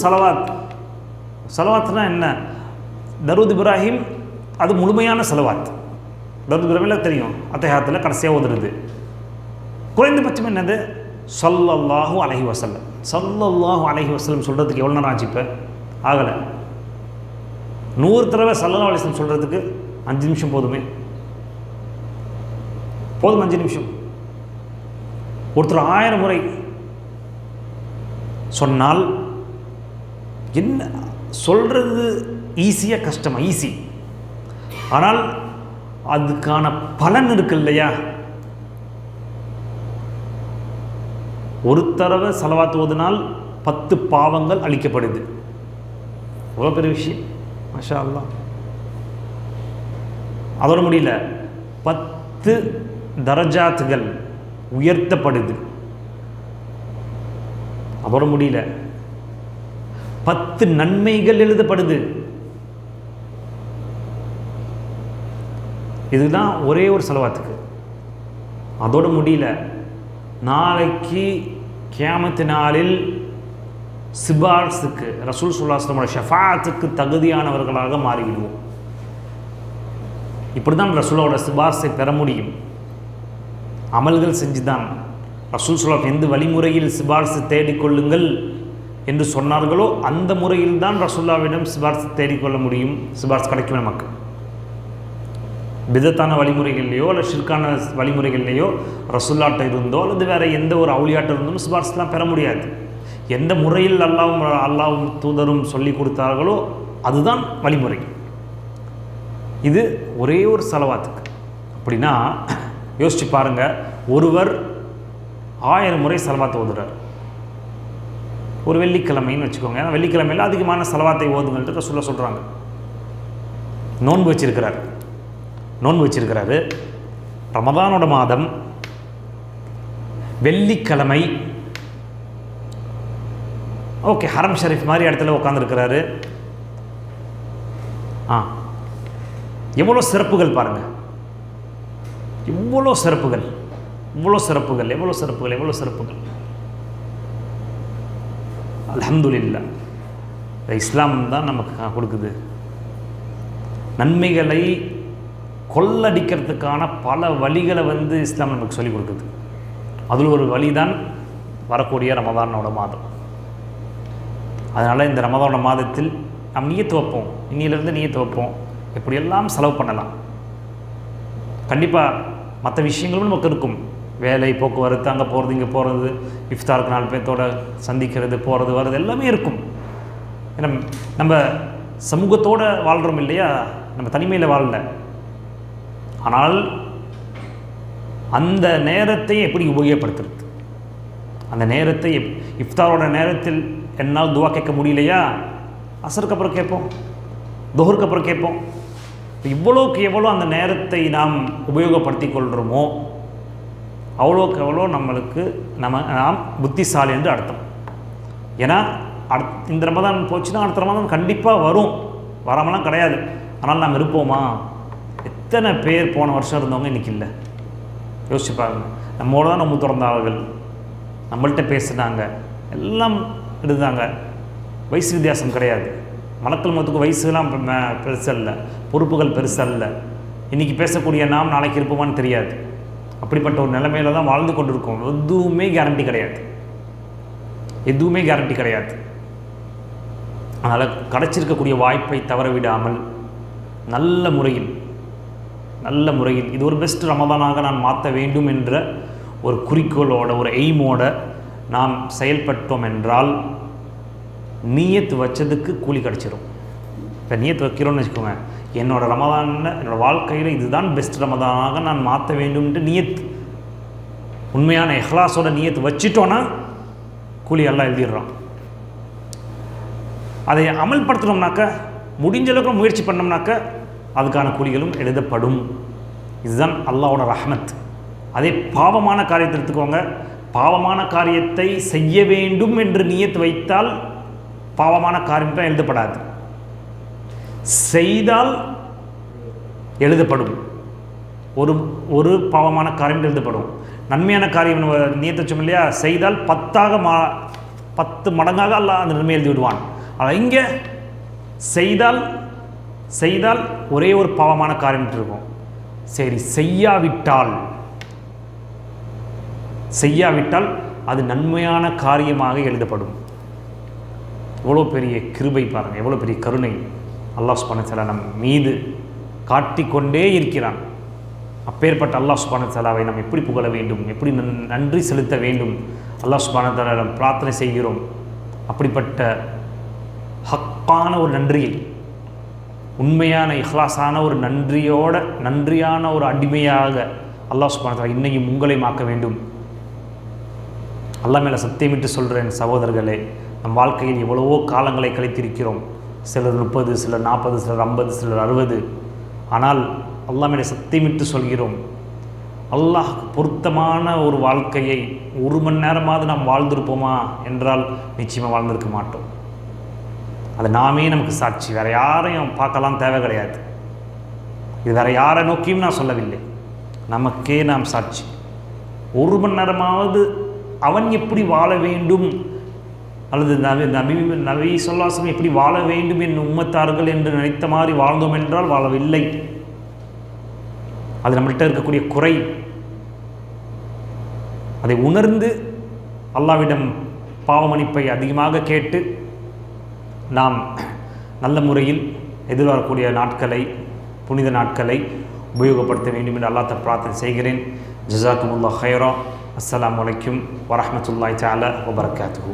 ஸலவாத்னா என்ன, தரூத் இப்ராஹிம் அது முழுமையான ஸலவாத். தரூத் இப்ராஹிமில் தெரியும், அத்தஹியாத்தில் கடைசியாக ஓதுறது. குறைந்தபட்சம் என்னது, ஸல்லல்லாஹு அலைஹி வஸல்லம். ஸல்லல்லாஹு அலைஹி வஸல்லம் சொல்கிறதுக்கு எவ்வளோ நேரம் ஆச்சு? இப்போ ஆகலை. 100 தடவை ஸல்லல்லாஹு அலைஹி வஸல்லம் சொல்கிறதுக்கு 5 நிமிஷம் போதுமே. 5 நிமிஷம். ஒருத்தர் 1000 முறை சொன்னால் என்ன சொல்கிறது ஈஸியாக கஷ்டமா? ஈஸி. ஆனால் அதுக்கான பலன் இருக்கு இல்லையா? ஒரு தடவை ஸலவாத் ஓதினால் 10 பாவங்கள் அழிக்கப்படுது. எவ்வளோ பெரிய விஷயம், மாஷா அல்லாஹ். அதோட முடியல, 10 தரஜாத்துகள் உயர்த்தப்படுது. அதோட முடியல, 10 நன்மைகள் எழுதப்படுது. இதுதான் ஒரே ஒரு ஸலவாத்துக்கு. அதோட முடியல, நாளைக்கு கியாமத்து நாளில் சிபார்ஸுக்கு ரசூல் ஸல்லல்லாஹு அலைஹி வஸல்லம் ஷஃபாஅத்துக்கு தகுதியானவர்களாக மாறிவிடுவோம். இப்படி தான் ரசூலோட சிபார்ஸை பெற முடியும். அமல்கள் செஞ்சு தான். ரசூல் ஸல்லல்லாஹு எந்த வழிமுறையில் சிபார்ஸை தேடிக்கொள்ளுங்கள் என்று சொன்னார்களோ அந்த முறையில் தான் ரசூலுல்லாஹ்விடம் சிபார்ஸை தேடிக்கொள்ள முடியும், சிபார்ஸ் கிடைக்கும் நமக்கு. பிதத்தான வழிமுறைகள்லையோ அல்லது ஷிர்கான வழிமுறைகள்லையோ ரசூலுல்லாஹ்ட்ட இருந்தோ அல்லது வேறு எந்த ஒரு அவுலியாட்ட இருந்தும் சிபார்ஸ்லாம் பெற முடியாது. எந்த முறையில் அல்லாஹ்வும் தூதரும் சொல்லி கொடுத்தார்களோ அதுதான் வழிமுறை. இது ஒரே ஒரு ஸலவாத்துக்கு. அப்படின்னா யோசிச்சு பாருங்கள், ஒருவர் 1000 முறை ஸலவாத்தை ஓதுறார். ஒரு வெள்ளிக்கிழமைன்னு வச்சுக்கோங்க, ஏன்னா வெள்ளிக்கிழமையில் அதிகமான ஸலவாத்தை ஓதுங்கள்ட்டு ரசூலுல்லாஹ் சொல்கிறாங்க. நோன்பு வச்சிருக்கிறாரு, ரமதானோட மாதம், வெள்ளிக்கிழமை ஓகே, ஹரம் ஷரீஃப் மாதிரி இடத்துல உட்காந்துருக்கிறாரு. எவ்வளோ சிறப்புகள் பாருங்கள், எவ்வளோ சிறப்புகள், இவ்வளோ சிறப்புகள், எவ்வளோ சிறப்புகள், எவ்வளோ சிறப்புகள். அல்ஹம்துலில்லாஹ், இஸ்லாம் தான் நமக்கு கொடுக்குது. நன்மைகளை கொள்ளடிக்கிறதுக்கான பல வழிகளை இஸ்லாம் நமக்கு சொல்லிக் கொடுக்குது. அதில் ஒரு வழி தான் வரக்கூடிய ரமதானோட மாதம். அதனால் இந்த ரமதானோட மாதத்தில் நாம் நியத்து வைப்போம், இன்னிலிருந்து நியத்து வைப்போம், எப்படியெல்லாம் செலவு பண்ணலாம். கண்டிப்பாக மற்ற விஷயங்களும் நமக்கு இருக்கும், வேலை, போக்குவரத்து, அங்கே போகிறது, இங்கே போகிறது, இஃப்தாருக்கு 4 பேர்த்தோடு சந்திக்கிறது, போகிறது வர்றது எல்லாமே இருக்கும். ஏன்னா நம்ம சமூகத்தோடு வாழ்கிறோம் இல்லையா, நம்ம தனிமையில் வாழல. ஆனால் அந்த நேரத்தை எப்படி உபயோகப்படுத்துறது, அந்த நேரத்தை இஃப்தாரோட நேரத்தில் என்னால் துவா கேட்க முடியலையா, அசருக்கு அப்புறம் கேட்போம், துஹருக்கு அப்புறம் கேட்போம். இவ்வளோக்கு எவ்வளோ அந்த நேரத்தை நாம் உபயோகப்படுத்தி கொள்கிறோமோ அவ்வளோக்கு எவ்வளோ நம்மளுக்கு நாம் புத்திசாலி என்று அர்த்தம். ஏன்னா இந்த ரமதான் போச்சுன்னா அடுத்த ரமதான் கண்டிப்பாக வரும், வராமலாம் கிடையாது. ஆனால் நாம் இருப்போமா? எத்தனை பேர் போன வருஷம் இருந்தவங்க இன்றைக்கி இல்லை, யோசிச்சு பாருங்கள். நம்மளோட தான் நம்ம திறந்தார்கள், நம்மள்கிட்ட பேசுனாங்க, எல்லாம் இருந்தாங்க. வயசு வித்தியாசம் கிடையாது. மலக்கள் மொத்தத்துக்கு வயசுலாம் பெருசல்ல, பொறுப்புகள் பெருசல்ல. இன்றைக்கி பேசக்கூடிய நாம் நாளைக்கு இருப்போமான்னு தெரியாது. அப்படிப்பட்ட ஒரு நிலைமையில தான் வாழ்ந்து கொண்டு இருக்கோம். எதுவுமே கேரண்டி கிடையாது, எதுவுமே கேரண்டி கிடையாது. அதனால் கிடச்சிருக்கக்கூடிய வாய்ப்பை தவற விடாமல் நல்ல முறையில் இது ஒரு பெஸ்ட் ரமதானாக நான் மாற்ற வேண்டும் என்ற ஒரு குறிக்கோளோட, ஒரு எய்மோட நாம் செயல்பட்டோம் என்றால் நியத்து வச்சதுக்கு கூலி கிடச்சிரும். இப்போ நியத்து வைக்கிறோன்னு வச்சுக்கோங்க, என்னோடய ரமதானில், என்னோடய வாழ்க்கையில் இதுதான் பெஸ்ட் ரமதானாக நான் மாற்ற வேண்டும்ன்ட்டு நியத், உண்மையான இஹ்லாஸோட நியத்து வச்சிட்டோன்னா கூலி எல்லாம் எழுதிடுறான். அதை அமல்படுத்தணும்னாக்க, முடிஞ்ச அளவுக்கு முயற்சி பண்ணோம்னாக்க அதுக்கான கூலிகளும் எழுதப்படும். இதுதான் அல்லாஹ்வோட ரஹ்மத். அதே பாவமான காரியத்தை எடுத்துக்கோங்க, பாவமான காரியத்தை செய்ய வேண்டும் என்று நியத்து வைத்தால் பாவமான காரியம் தான் எழுதப்படாது, செய்தால் எழுதப்படும். ஒரு பாவமான காரியம் எழுதப்படும். நன்மையான காரியம் நியத்து வச்சோம் இல்லையா, செய்தால் 10 மடங்காக அல்லாஹ் அந்த நன்மை எழுதி விடுவான். ஆனால் இங்கே செய்தால் ஒரே ஒரு பாவமான காரியம் இருக்கும். சரி, செய்யாவிட்டால் அது நன்மையான காரியமாக எழுதப்படும். எவ்வளோ பெரிய கிருபை பாருங்கள், எவ்வளோ பெரிய கருணை அல்லாஹ் சுப்ஹானஹு வ தஆலா நம் மீது காட்டிக்கொண்டே இருக்கிறான். அப்பேற்பட்ட அல்லாஹ் சுப்ஹானஹு வ தஆலாவை நாம் எப்படி புகழ வேண்டும், எப்படி நன்றி செலுத்த வேண்டும், அல்லாஹ் சுப்ஹானஹு வ தஆலா பிரார்த்தனை செய்கிறோம். அப்படிப்பட்ட ஹக்கான ஒரு நன்றியை, உண்மையான இஹ்லாஸான ஒரு நன்றியான ஒரு அடிமையாக அல்லாஹ் சுப்ஹானஹு வ தஆலா இன்னையும் உங்களையும் ஆக்க வேண்டும். அல்லாஹ் மேலே சத்தியமிட்டு சொல்கிறேன் சகோதரர்களே, நம் வாழ்க்கையில் எவ்வளவோ காலங்களை கழித்திருக்கிறோம். சிலர் 30, சிலர் 40, சிலர் 50, சிலர் 60. ஆனால் அல்லாஹ் மேலே சத்தியமிட்டு சொல்கிறோம், அல்லாஹ் பொருத்தமான ஒரு வாழ்க்கையை 1 மணி நேரமாவது நாம் வாழ்ந்திருப்போமா என்றால் நிச்சயமாக வாழ்ந்திருக்க மாட்டோம். அது நாமே நமக்கு சாட்சி, வேறு யாரையும் பார்க்கலாம் தேவை கிடையாது. இது வேறு யாரை நோக்கியும் நான் சொல்லவில்லை, நமக்கே நாம் சாட்சி. 1 மணி நேரமாவது அவன் எப்படி வாழ வேண்டும், அல்லது நபி ஸல்லல்லாஹு எப்படி வாழ வேண்டும் என் உம்மத்தார்கள் என்று நினைத்த மாதிரி வாழ்ந்தோம் என்றால் வாழவில்லை. அது நம்மள்கிட்ட இருக்கக்கூடிய குறை. அதை உணர்ந்து அல்லாஹ்விடம் பாவமன்னிப்பை அதிகமாக கேட்டு நாம் நல்ல முறையில் எதிர்வரக்கூடிய நாட்களை, புனித நாட்களை உபயோகப்படுத்த வேண்டும் என்று அல்லாஹ்வை பிரார்த்தனை செய்கிறேன். ஜஸாக்குமுல்லாஹ் ஹைரா. அஸ்ஸலாமு அலைக்கும் வரஹ்மத்துல்லாஹி தஆலா வபரகாத்துஹு.